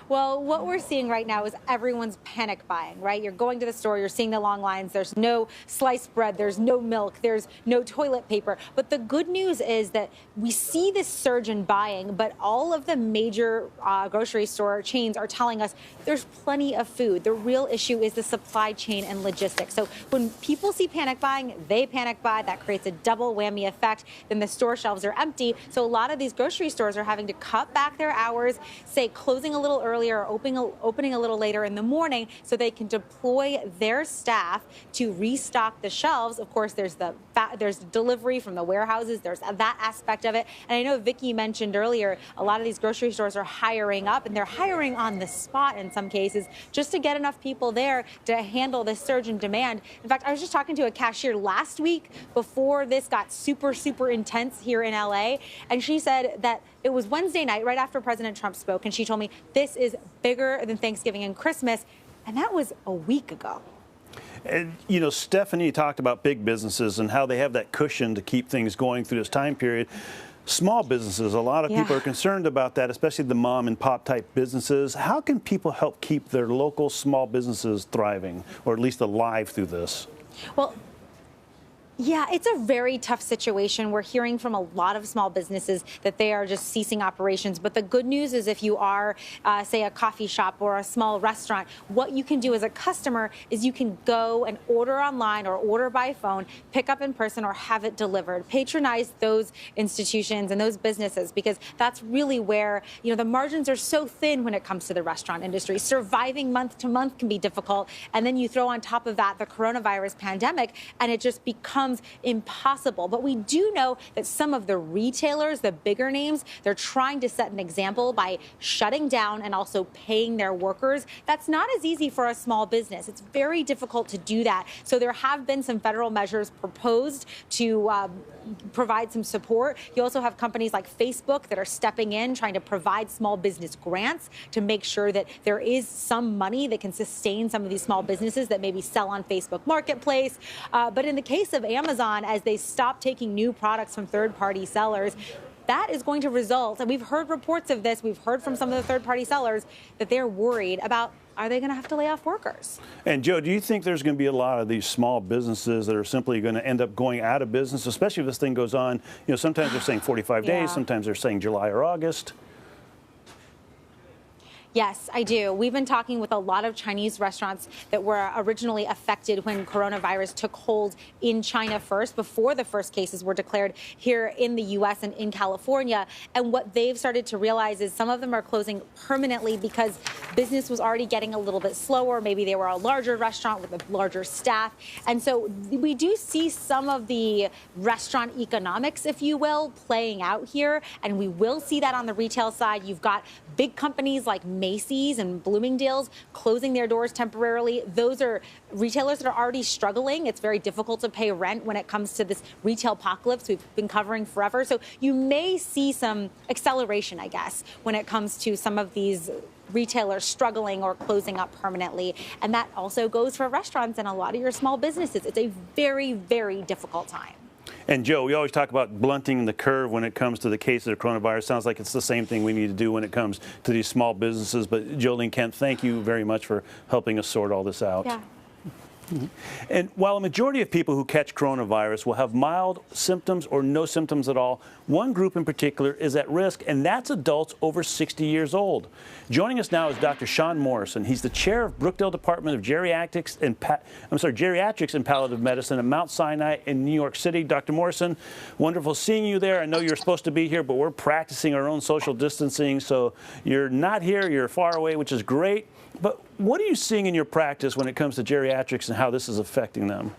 Well, what we're seeing right now is everyone's panic buying, right? You're going to the store, you're seeing the long lines, there's no sliced bread, there's no milk, there's no toilet paper. But the good news is that we see this surge in buying, but all of the major grocery store chains are telling us there's plenty of food. The real issue is the supply chain and logistics. So when people see panic buying, they panic buy. That creates a double whammy effect. Then the store shelves are empty. So a lot of these grocery stores are having to cut back their hours, say closing a little earlier or opening a little later in the morning so they can deploy their staff to restock the shelves. Of course, there's delivery from the warehouses. There's that aspect of it. And I know Vicki mentioned earlier, a lot of these grocery stores are hiring up, and they're hiring on the spot in some cases just to get enough people there to handle this surge in demand. In fact, I was just talking to a cashier last week before this got super, super intense here in LA, and she said that it was Wednesday night, right after President Trump spoke, and she told me this is bigger than Thanksgiving and Christmas, and that was a week ago. And, you know, Stephanie talked about big businesses and how they have that cushion to keep things going through this time period. Small businesses, a lot of people are concerned about that, especially the mom and pop type businesses. How can people help keep their local small businesses thriving, or at least alive through this? Well, yeah, it's a very tough situation. We're hearing from a lot of small businesses that they are just ceasing operations. But the good news is if you are, say, a coffee shop or a small restaurant, what you can do as a customer is you can go and order online or order by phone, pick up in person, or have it delivered. Patronize those institutions and those businesses, because that's really where, you know, the margins are so thin when it comes to the restaurant industry. Surviving month to month can be difficult. And then you throw on top of that the coronavirus pandemic, and it just becomes impossible. But we do know that some of the retailers, the bigger names, they're trying to set an example by shutting down and also paying their workers. That's not as easy for a small business. It's very difficult to do that. So there have been some federal measures proposed to provide some support. You also have companies like Facebook that are stepping in, trying to provide small business grants to make sure that there is some money that can sustain some of these small businesses that maybe sell on Facebook Marketplace. But in the case of Amazon, as they stop taking new products from third-party sellers, that is going to result, and we've heard reports of this, we've heard from some of the third-party sellers that they're worried about, are they going to have to lay off workers? And Joe, do you think there's going to be a lot of these small businesses that are simply going to end up going out of business, especially if this thing goes on? You know, sometimes they're saying 45 days, sometimes they're saying July or August. Yes, I do. We've been talking with a lot of Chinese restaurants that were originally affected when coronavirus took hold in China first, before the first cases were declared here in the U.S. and in California. And what they've started to realize is some of them are closing permanently because business was already getting a little bit slower. Maybe they were a larger restaurant with a larger staff. And so we do see some of the restaurant economics, if you will, playing out here. And we will see that on the retail side. You've got big companies like Macy's and Bloomingdale's closing their doors temporarily. Those are retailers that are already struggling. It's very difficult to pay rent when it comes to this retail apocalypse we've been covering forever. So you may see some acceleration, I guess, when it comes to some of these retailers struggling or closing up permanently. And that also goes for restaurants and a lot of your small businesses. It's a very, very difficult time. And Joe, we always talk about blunting the curve when it comes to the cases of coronavirus. Sounds like it's the same thing we need to do when it comes to these small businesses. But Jolene Kent, thank you very much for helping us sort all this out. Yeah. And while a majority of people who catch coronavirus will have mild symptoms or no symptoms at all, one group in particular is at risk, and that's adults over 60 years old. Joining us now is Dr. Sean Morrison. He's the chair of Brookdale Department of Geriatrics and Palliative Medicine at Mount Sinai in New York City. Dr. Morrison, wonderful seeing you there. I know you're supposed to be here, but we're practicing our own social distancing, so you're not here, you're far away, which is great. But what are you seeing in your practice when it comes to geriatrics and how this is affecting them?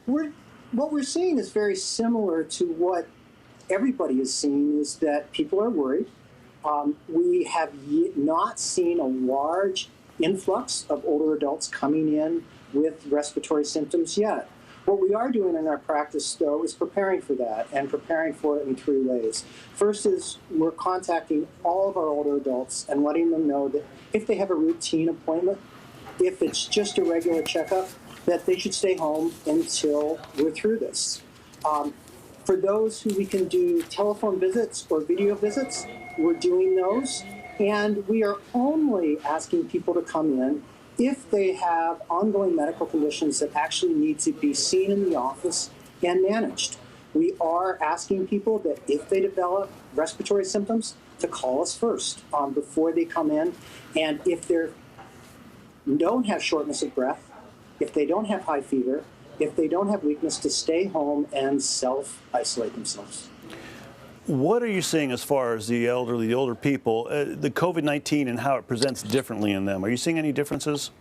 What we're seeing is very similar to what everybody is seeing, is that people are worried. We have not seen a large influx of older adults coming in with respiratory symptoms yet. What we are doing in our practice, though, is preparing for that, and preparing for it in 3 ways. First is we're contacting all of our older adults and letting them know that if they have a routine appointment, if it's just a regular checkup, that they should stay home until we're through this. For those who we can do telephone visits or video visits, we're doing those, and we are only asking people to come in if they have ongoing medical conditions that actually need to be seen in the office and managed. We are asking people that if they develop respiratory symptoms, to call us first before they come in. And if they don't have shortness of breath, if they don't have high fever, if they don't have weakness, to stay home and self-isolate themselves. What are you seeing as far as the elderly, the older people, the COVID-19 and how it presents differently in them? Are you seeing any differences?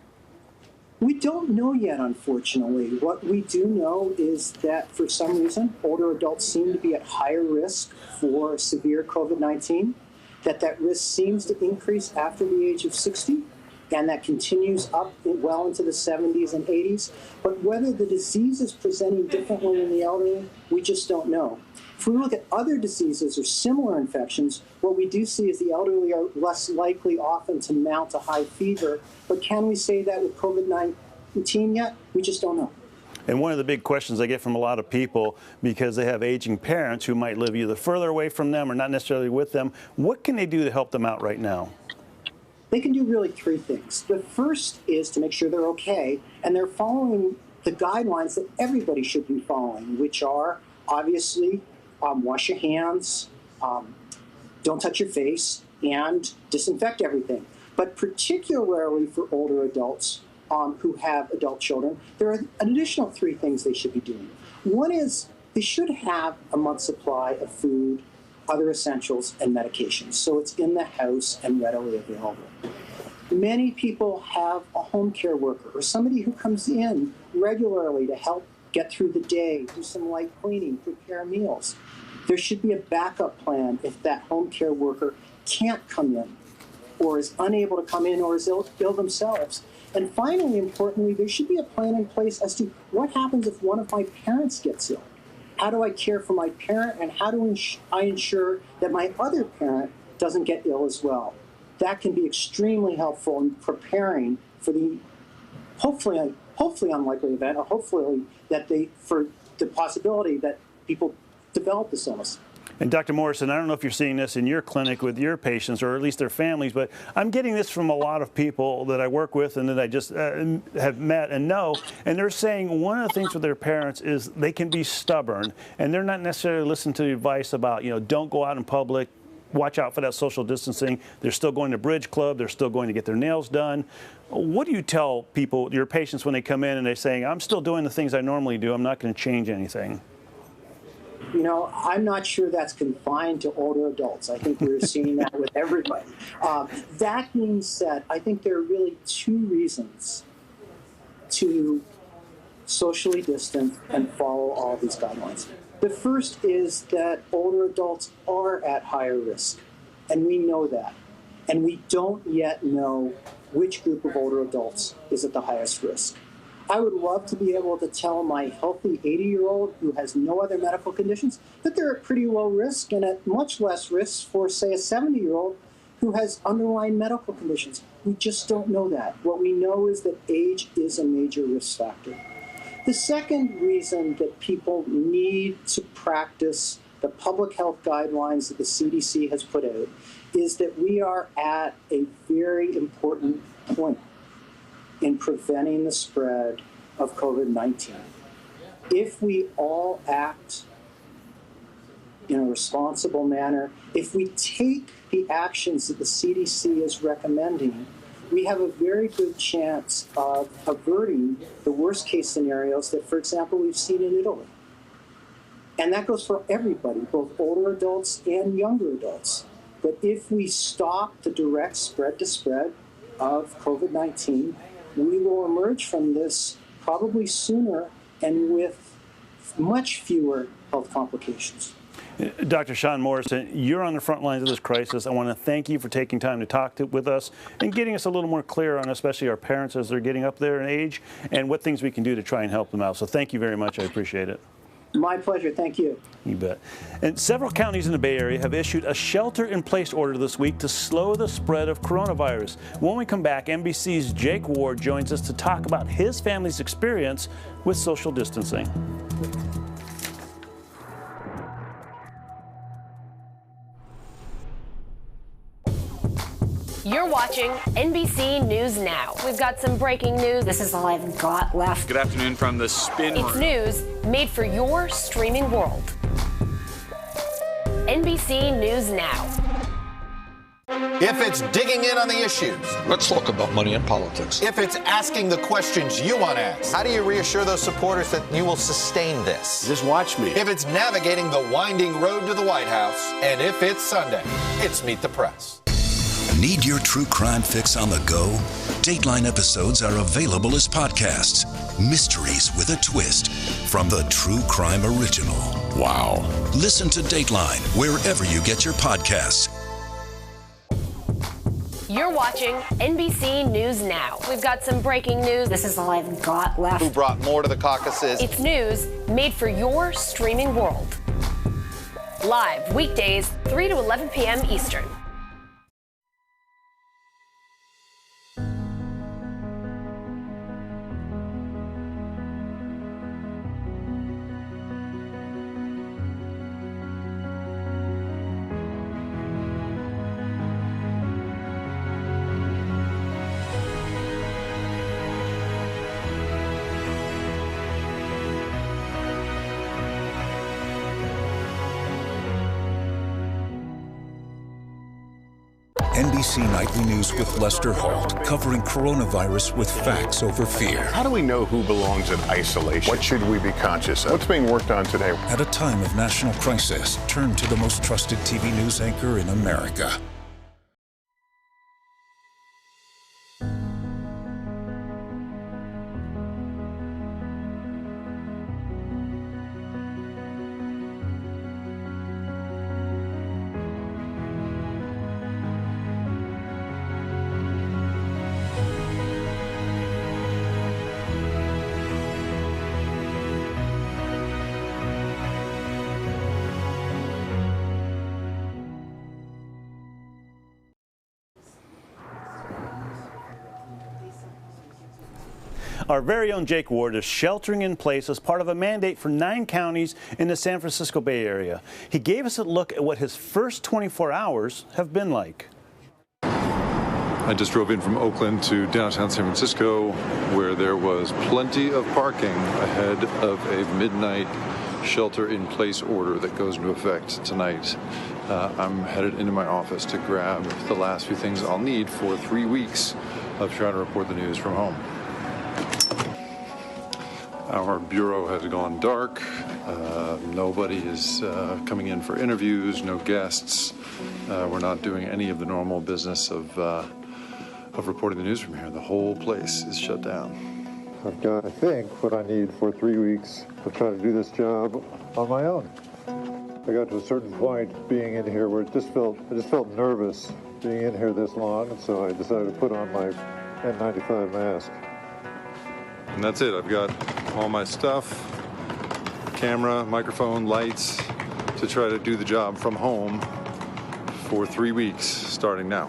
We don't know yet, unfortunately. What we do know is that for some reason, older adults seem to be at higher risk for severe COVID-19, that risk seems to increase after the age of 60, and that continues up well into the 70s and 80s. But whether the disease is presenting differently in the elderly, we just don't know. If we look at other diseases or similar infections, what we do see is the elderly are less likely often to mount a high fever. But can we say that with COVID-19 teen yet? We just don't know. And one of the big questions I get from a lot of people, because they have aging parents who might live either further away from them or not necessarily with them, what can they do to help them out right now? They can do really three things. The first is to make sure they're okay and they're following the guidelines that everybody should be following, which are obviously wash your hands, don't touch your face, and disinfect everything. But particularly for older adults who have adult children, there are an additional three things they should be doing. One is they should have a month's supply of food, other essentials, and medications, so it's in the house and readily available. Many people have a home care worker or somebody who comes in regularly to help get through the day, do some light cleaning, prepare meals. There should be a backup plan if that home care worker can't come in or is unable to come in or is ill themselves. And finally, importantly, there should be a plan in place as to what happens if one of my parents gets ill. How do I care for my parent, and how do I ensure that my other parent doesn't get ill as well? That can be extremely helpful in preparing for the hopefully unlikely event, or hopefully for the possibility that people develop this illness. And Dr. Morrison, I don't know if you're seeing this in your clinic with your patients or at least their families, but I'm getting this from a lot of people that I work with and that I just have met and know, and they're saying one of the things with their parents is they can be stubborn and they're not necessarily listening to the advice about, don't go out in public, watch out for that social distancing. They're still going to bridge club, they're still going to get their nails done. What do you tell people, your patients, when they come in and they're saying, I'm still doing the things I normally do, I'm not going to change anything? I'm not sure that's confined to older adults. I think we're seeing that with everybody. That being said, I think there are really two reasons to socially distance and follow all these guidelines. The first is that older adults are at higher risk, and we know that. And we don't yet know which group of older adults is at the highest risk. I would love to be able to tell my healthy 80-year-old who has no other medical conditions that they're at pretty low risk and at much less risk for, say, a 70-year-old who has underlying medical conditions. We just don't know that. What we know is that age is a major risk factor. The second reason that people need to practice the public health guidelines that the CDC has put out is that we are at a very important point in preventing the spread of COVID-19. If we all act in a responsible manner, if we take the actions that the CDC is recommending, we have a very good chance of averting the worst case scenarios that, for example, we've seen in Italy. And that goes for everybody, both older adults and younger adults. But if we stop the direct spread of COVID-19, we will emerge from this probably sooner and with much fewer health complications. Dr. Sean Morrison, you're on the front lines of this crisis. I want to thank you for taking time to talk with us and getting us a little more clear on especially our parents as they're getting up there in age and what things we can do to try and help them out. So thank you very much. I appreciate it. My pleasure. Thank you. You bet. And several counties in the Bay Area have issued a shelter-in-place order this week to slow the spread of coronavirus. When we come back, NBC's Jake Ward joins us to talk about his family's experience with social distancing. You're watching NBC News Now. We've got some breaking news. This is all I've got left. Good afternoon from the Spin Room. It's news made for your streaming world. NBC News Now. If it's digging in on the issues. Let's talk about money and politics. If it's asking the questions you want to ask. How do you reassure those supporters that you will sustain this? Just watch me. If it's navigating the winding road to the White House. And if it's Sunday, it's Meet the Press. Need your true crime fix on the go? Dateline episodes are available as podcasts. Mysteries with a twist from the True Crime Original. Wow. Listen to Dateline wherever you get your podcasts. You're watching NBC News Now. We've got some breaking news. This is all I've got left. Who brought more to the caucuses? It's news made for your streaming world. Live weekdays, 3 to 11 p.m. Eastern. NBC Nightly News with Lester Holt, covering coronavirus with facts over fear. How do we know who belongs in isolation? What should we be conscious of? What's being worked on today? At a time of national crisis, turn to the most trusted TV news anchor in America. Our very own Jake Ward is sheltering in place as part of a mandate for 9 counties in the San Francisco Bay Area. He gave us a look at what his first 24 hours have been like. I just drove in from Oakland to downtown San Francisco, where there was plenty of parking ahead of a midnight shelter-in-place order that goes into effect tonight. I'm headed into my office to grab the last few things I'll need for 3 weeks of trying to report the news from home. Our bureau has gone dark. Nobody is coming in for interviews, no guests. We're not doing any of the normal business of reporting the news from here. The whole place is shut down. I've got, I think, what I need for 3 weeks to try to do this job on my own. I got to a certain point being in here where I just felt nervous being in here this long, and so I decided to put on my N95 mask. And that's it. I've got all my stuff, camera, microphone, lights, to try to do the job from home for 3 weeks, starting now.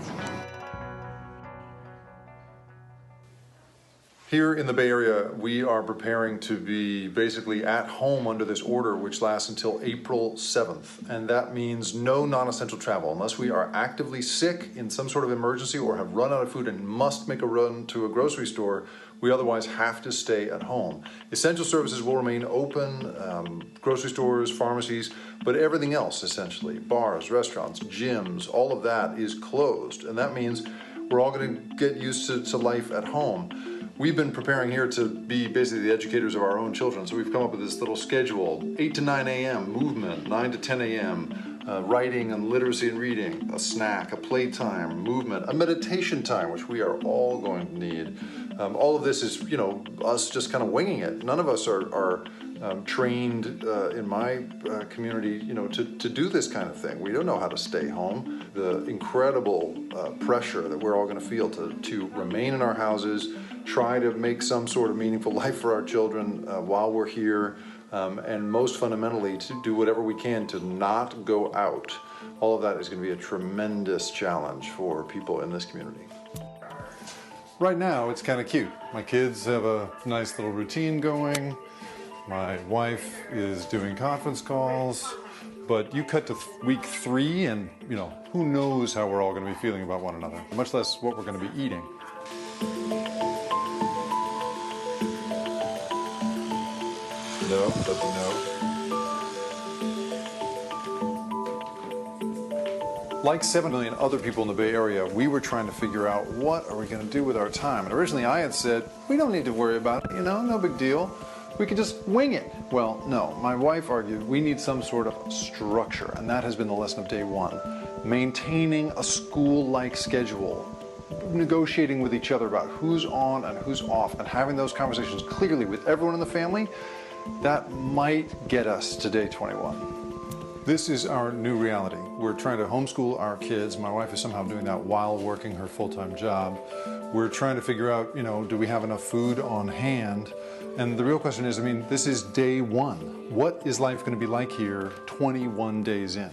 Here in the Bay Area, we are preparing to be basically at home under this order, which lasts until April 7th. And that means no non-essential travel. Unless we are actively sick in some sort of emergency or have run out of food and must make a run to a grocery store, we otherwise have to stay at home. Essential services will remain open, grocery stores, pharmacies, but everything else, essentially, bars, restaurants, gyms, all of that is closed. And that means we're all going to get used to life at home. We've been preparing here to be basically the educators of our own children, so we've come up with this little schedule: 8 to 9 a.m. movement, 9 to 10 a.m. Writing and literacy and reading, a snack, a playtime, movement, a meditation time, which we are all going to need. All of this is, us just kind of winging it. None of us are trained in my community, to do this kind of thing. We don't know how to stay home. The incredible pressure that we're all going to feel to remain in our houses, try to make some sort of meaningful life for our children while we're here, and most fundamentally to do whatever we can to not go out. All of that is going to be a tremendous challenge for people in this community. Right now, it's kind of cute. My kids have a nice little routine going. My wife is doing conference calls. But you cut to week 3 and, who knows how we're all going to be feeling about one another, much less what we're going to be eating. No, doesn't know. Like 7 million other people in the Bay Area, we were trying to figure out what are we going to do with our time. And originally I had said, we don't need to worry about it, no big deal. We can just wing it. Well, no, my wife argued we need some sort of structure, and that has been the lesson of day 1. Maintaining a school-like schedule, negotiating with each other about who's on and who's off, and having those conversations clearly with everyone in the family, that might get us to day 21. This is our new reality. We're trying to homeschool our kids. My wife is somehow doing that while working her full-time job. We're trying to figure out, do we have enough food on hand? And the real question is, this is day 1. What is life going to be like here 21 days in?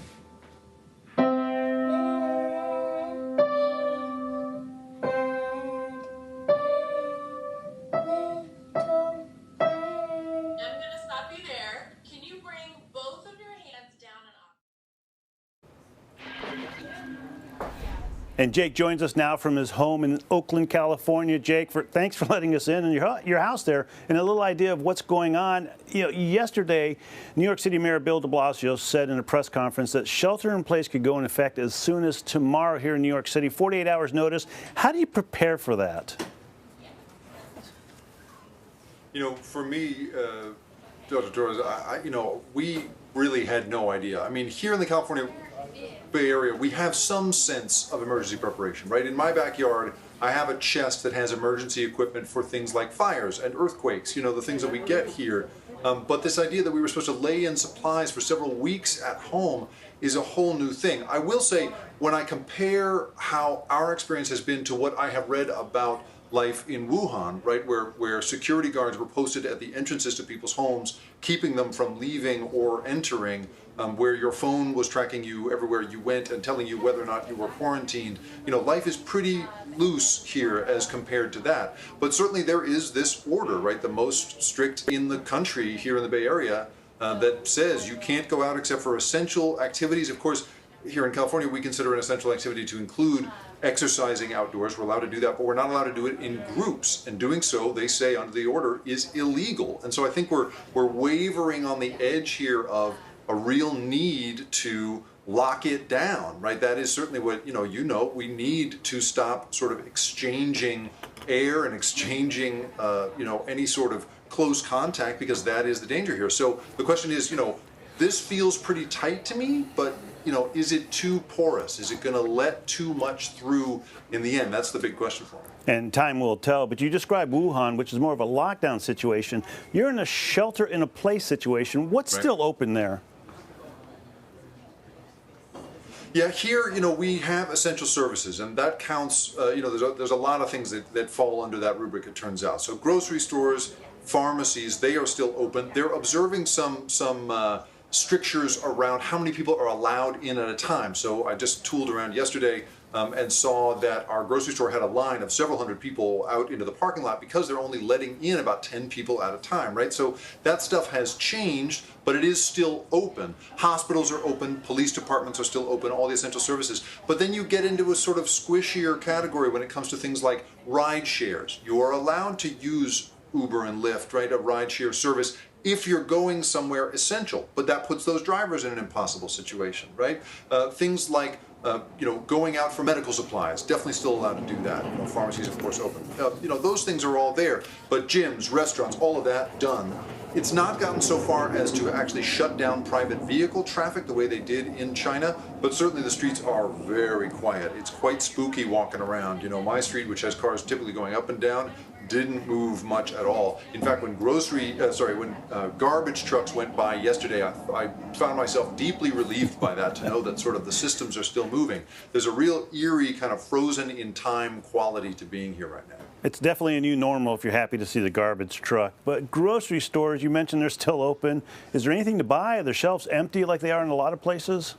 And Jake joins us now from his home in Oakland, California. Jake, thanks for letting us in your house there and a little idea of what's going on. You know, yesterday, New York City Mayor Bill de Blasio said in a press conference that shelter in place could go in effect as soon as tomorrow here in New York City, 48 hours notice. How do you prepare for that? You know, for me, Dr. Torres, we really had no idea. I mean, here in the California Bay Area, we have some sense of emergency preparation, right? In my backyard, I have a chest that has emergency equipment for things like fires and earthquakes, you know, the things that we get here. But this idea that we were supposed to lay in supplies for several weeks at home is a whole new thing. I will say, when I compare how our experience has been to what I have read about life in Wuhan, right, where security guards were posted at the entrances to people's homes, keeping them from leaving or entering, where your phone was tracking you everywhere you went and telling you whether or not you were quarantined. You know, life is pretty loose here as compared to that. But certainly there is this order, right, the most strict in the country here in the Bay Area, that says you can't go out except for essential activities. Of course, here in California, we consider an essential activity to include exercising outdoors. We're allowed to do that, but we're not allowed to do it in groups. And doing so, they say under the order, is illegal. And so I think we're wavering on the edge here of a real need to lock it down, right? That is certainly what, we need to stop sort of exchanging air and exchanging, any sort of close contact, because that is the danger here. So the question is, this feels pretty tight to me, but is it too porous? Is it going to let too much through in the end? That's the big question for me. And time will tell, but you described Wuhan, which is more of a lockdown situation. You're in a shelter-in-a-place situation. What's still open there? Yeah, here, we have essential services, and that counts, there's a lot of things that fall under that rubric, it turns out. So grocery stores, pharmacies, they are still open. They're observing some strictures around how many people are allowed in at a time. So I just tooled around yesterday and saw that our grocery store had a line of several hundred people out into the parking lot because they're only letting in about 10 people at a time, right? So that stuff has changed, but it is still open. Hospitals are open, police departments are still open, all the essential services. But then you get into a sort of squishier category when it comes to things like ride shares. You are allowed to use Uber and Lyft, right, a ride share service, if you're going somewhere essential, but that puts those drivers in an impossible situation, right? Things like, going out for medical supplies, definitely still allowed to do that. Pharmacies, of course, open. Those things are all there, but gyms, restaurants, all of that done. It's not gotten so far as to actually shut down private vehicle traffic the way they did in China, but certainly the streets are very quiet. It's quite spooky walking around. My street, which has cars typically going up and down, didn't move much at all. In fact, when garbage trucks went by yesterday, I found myself deeply relieved by that, to know that sort of the systems are still moving. There's a real eerie kind of frozen in time quality to being here right now. It's definitely a new normal if you're happy to see the garbage truck. But grocery stores, you mentioned they're still open. Is there anything to buy? Are the shelves empty like they are in a lot of places?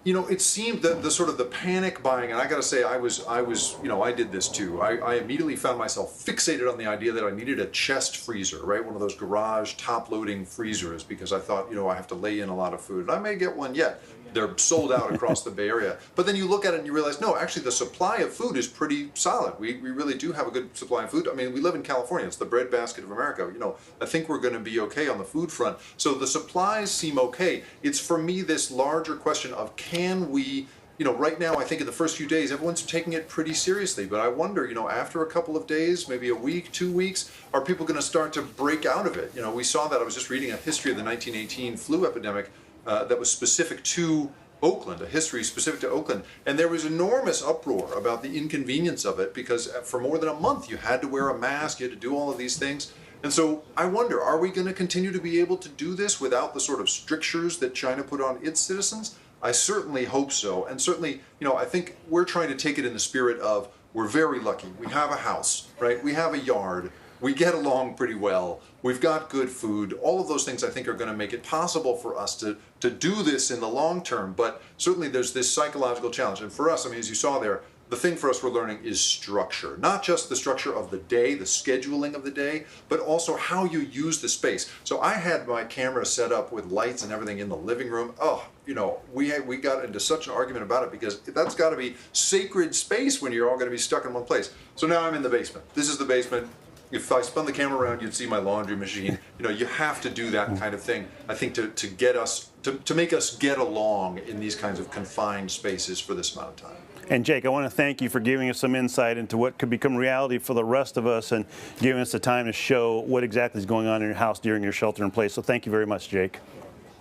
It seemed that the sort of the panic buying, and I got to say, I did this too. I immediately found myself fixated on the idea that I needed a chest freezer, right? One of those garage top-loading freezers, because I thought, I have to lay in a lot of food. And I may get one yet. They're sold out across the Bay Area. But then you look at it and you realize, no, actually the supply of food is pretty solid. We really do have a good supply of food. I mean, we live in California. It's the breadbasket of America. I think we're going to be okay on the food front. So the supplies seem okay. It's, for me, this larger question of, can we, right now, I think in the first few days, everyone's taking it pretty seriously. But I wonder, after a couple of days, maybe a week, 2 weeks, are people going to start to break out of it? We saw that. I was just reading a history of the 1918 flu epidemic that was specific to Oakland, a history specific to Oakland. And there was enormous uproar about the inconvenience of it, because for more than a month you had to wear a mask, you had to do all of these things. And so I wonder, are we going to continue to be able to do this without the sort of strictures that China put on its citizens? I certainly hope so. And certainly, I think we're trying to take it in the spirit of, we're very lucky. We have a house, right? We have a yard. We get along pretty well. We've got good food. All of those things, I think, are going to make it possible for us to do this in the long term. But certainly there's this psychological challenge. And for us, I mean, as you saw there, the thing for us we're learning is structure. Not just the structure of the day, the scheduling of the day, but also how you use the space. So I had my camera set up with lights and everything in the living room. Oh, you know, we got into such an argument about it because that's got to be sacred space when you're all going to be stuck in one place. So now I'm in the basement. This is the basement. If I spun the camera around, you'd see my laundry machine. You know, you have to do that kind of thing, I think, to get us, to make us get along in these kinds of confined spaces for this amount of time. And Jake, I want to thank you for giving us some insight into what could become reality for the rest of us and giving us the time to show what exactly is going on in your house during your shelter in place. So thank you very much, Jake.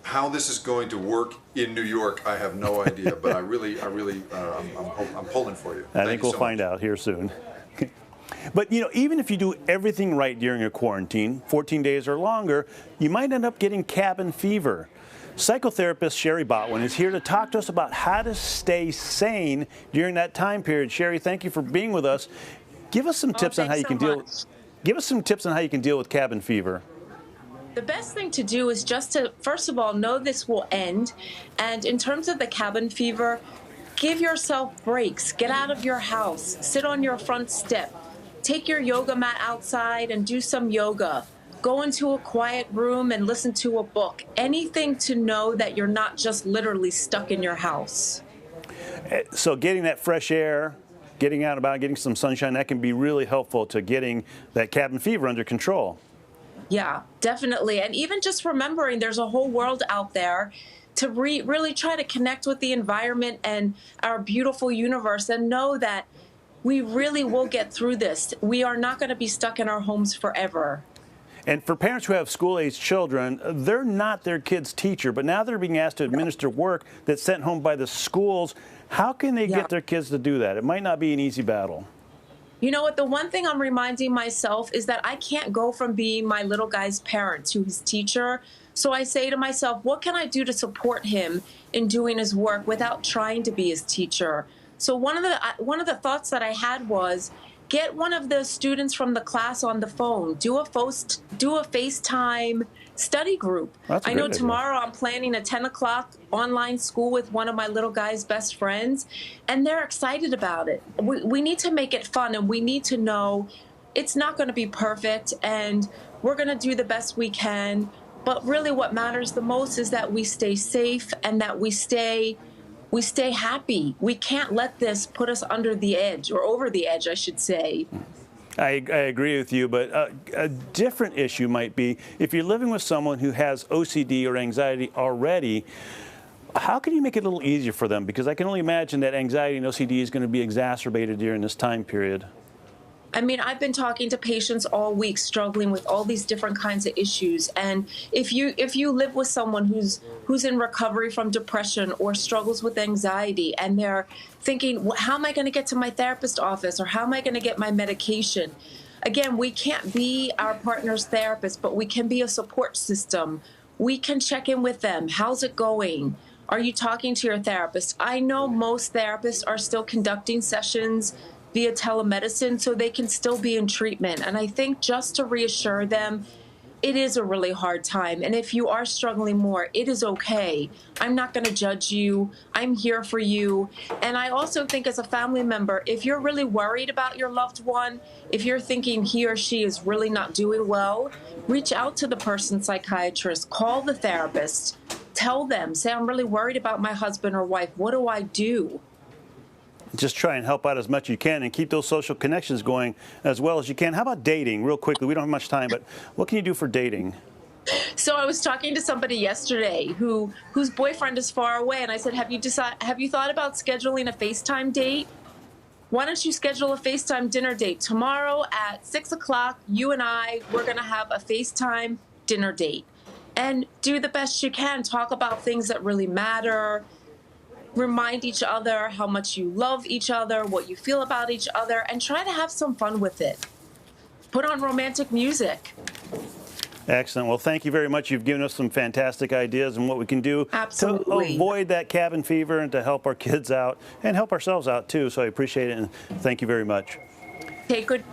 How this is going to work in New York, I have no idea, but I'm pulling for you. I think we'll find out here soon. But, you know, even if you do everything right during a quarantine, 14 days or longer, you might end up getting cabin fever. Psychotherapist Sherry Botwin is here to talk to us about how to stay sane during that time period. Sherry, thank you for being with us. Give us some tips on how you can deal. Give us some tips on how you can deal with cabin fever. The best thing to do is just to, first of all, know this will end. And in terms of the cabin fever, give yourself breaks. Get out of your house. Sit on your front step. Take your yoga mat outside and do some yoga. Go into a quiet room and listen to a book. Anything to know that you're not just literally stuck in your house. So getting that fresh air, getting out about, getting some sunshine, that can be really helpful to getting that cabin fever under control. Yeah, definitely. And even just remembering there's a whole world out there to really try to connect with the environment and our beautiful universe and know that we really will get through this. We are not going to be stuck in our homes forever. And for parents who have school-aged children, they're not their kid's teacher, but now they're being asked to administer work that's sent home by the schools. How can they get their kids to do that? It might not be an easy battle. You know what? The one thing I'm reminding myself is that I can't go from being my little guy's parent to his teacher. So I say to myself, what can I do to support him in doing his work without trying to be his teacher? So one of the thoughts that I had was, get one of the students from the class on the phone. Do a FaceTime study group. I know tomorrow I'm planning a 10 o'clock online school with one of my little guy's best friends, and they're excited about it. We need to make it fun, and we need to know it's not going to be perfect, and we're going to do the best we can. But really what matters the most is that we stay safe and that we stay happy. We can't let this put us under the edge, or over the edge, I should say. I agree with you, but a different issue might be if you're living with someone who has OCD or anxiety already, how can you make it a little easier for them? Because I can only imagine that anxiety and OCD is going to be exacerbated during this time period. I mean, I've been talking to patients all week struggling with all these different kinds of issues. And if you live with someone who's in recovery from depression or struggles with anxiety, and they're thinking, well, how am I going to get to my therapist office, or how am I going to get my medication? Again, we can't be our partner's therapist, but we can be a support system. We can check in with them. How's it going? Are you talking to your therapist? I know most therapists are still conducting sessions via telemedicine, so they can still be in treatment. And I think just to reassure them, it is a really hard time. And if you are struggling more, it is okay. I'm not going to judge you. I'm here for you. And I also think as a family member, if you're really worried about your loved one, if you're thinking he or she is really not doing well, reach out to the person's psychiatrist, call the therapist, tell them, say, I'm really worried about my husband or wife. What do I do? Just try and help out as much as you can and keep those social connections going as well as you can. How about dating, real quickly? We don't have much time, but what can you do for dating? So I was talking to somebody yesterday whose boyfriend is far away, and I said, have you thought about scheduling a FaceTime date? Why don't you schedule a FaceTime dinner date? Tomorrow at 6 o'clock, you and we're going to have a FaceTime dinner date. And do the best you can. Talk about things that really matter. Remind each other how much you love each other, what you feel about each other, and try to have some fun with it. Put on romantic music. Excellent. Well, thank you very much. You've given us some fantastic ideas on what we can do to avoid that cabin fever and to help our kids out and help ourselves out, too. So I appreciate it, and thank you very much. Take good.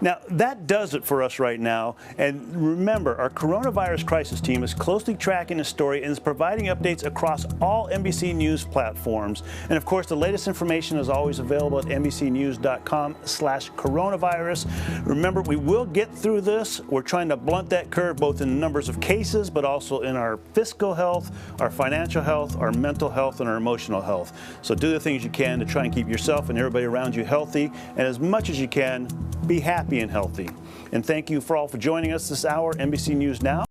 Now, that does it for us right now. And remember, our coronavirus crisis team is closely tracking the story and is providing updates across all NBC News platforms. And of course, the latest information is always available at NBCnews.com/coronavirus. Remember, we will get through this. We're trying to blunt that curve both in the numbers of cases, but also in our fiscal health, our financial health, our mental health, and our emotional health. So do the things you can to try and keep yourself and everybody around you healthy, and as much as you can, be happy and healthy. And thank you for all for joining us this hour, NBC News Now.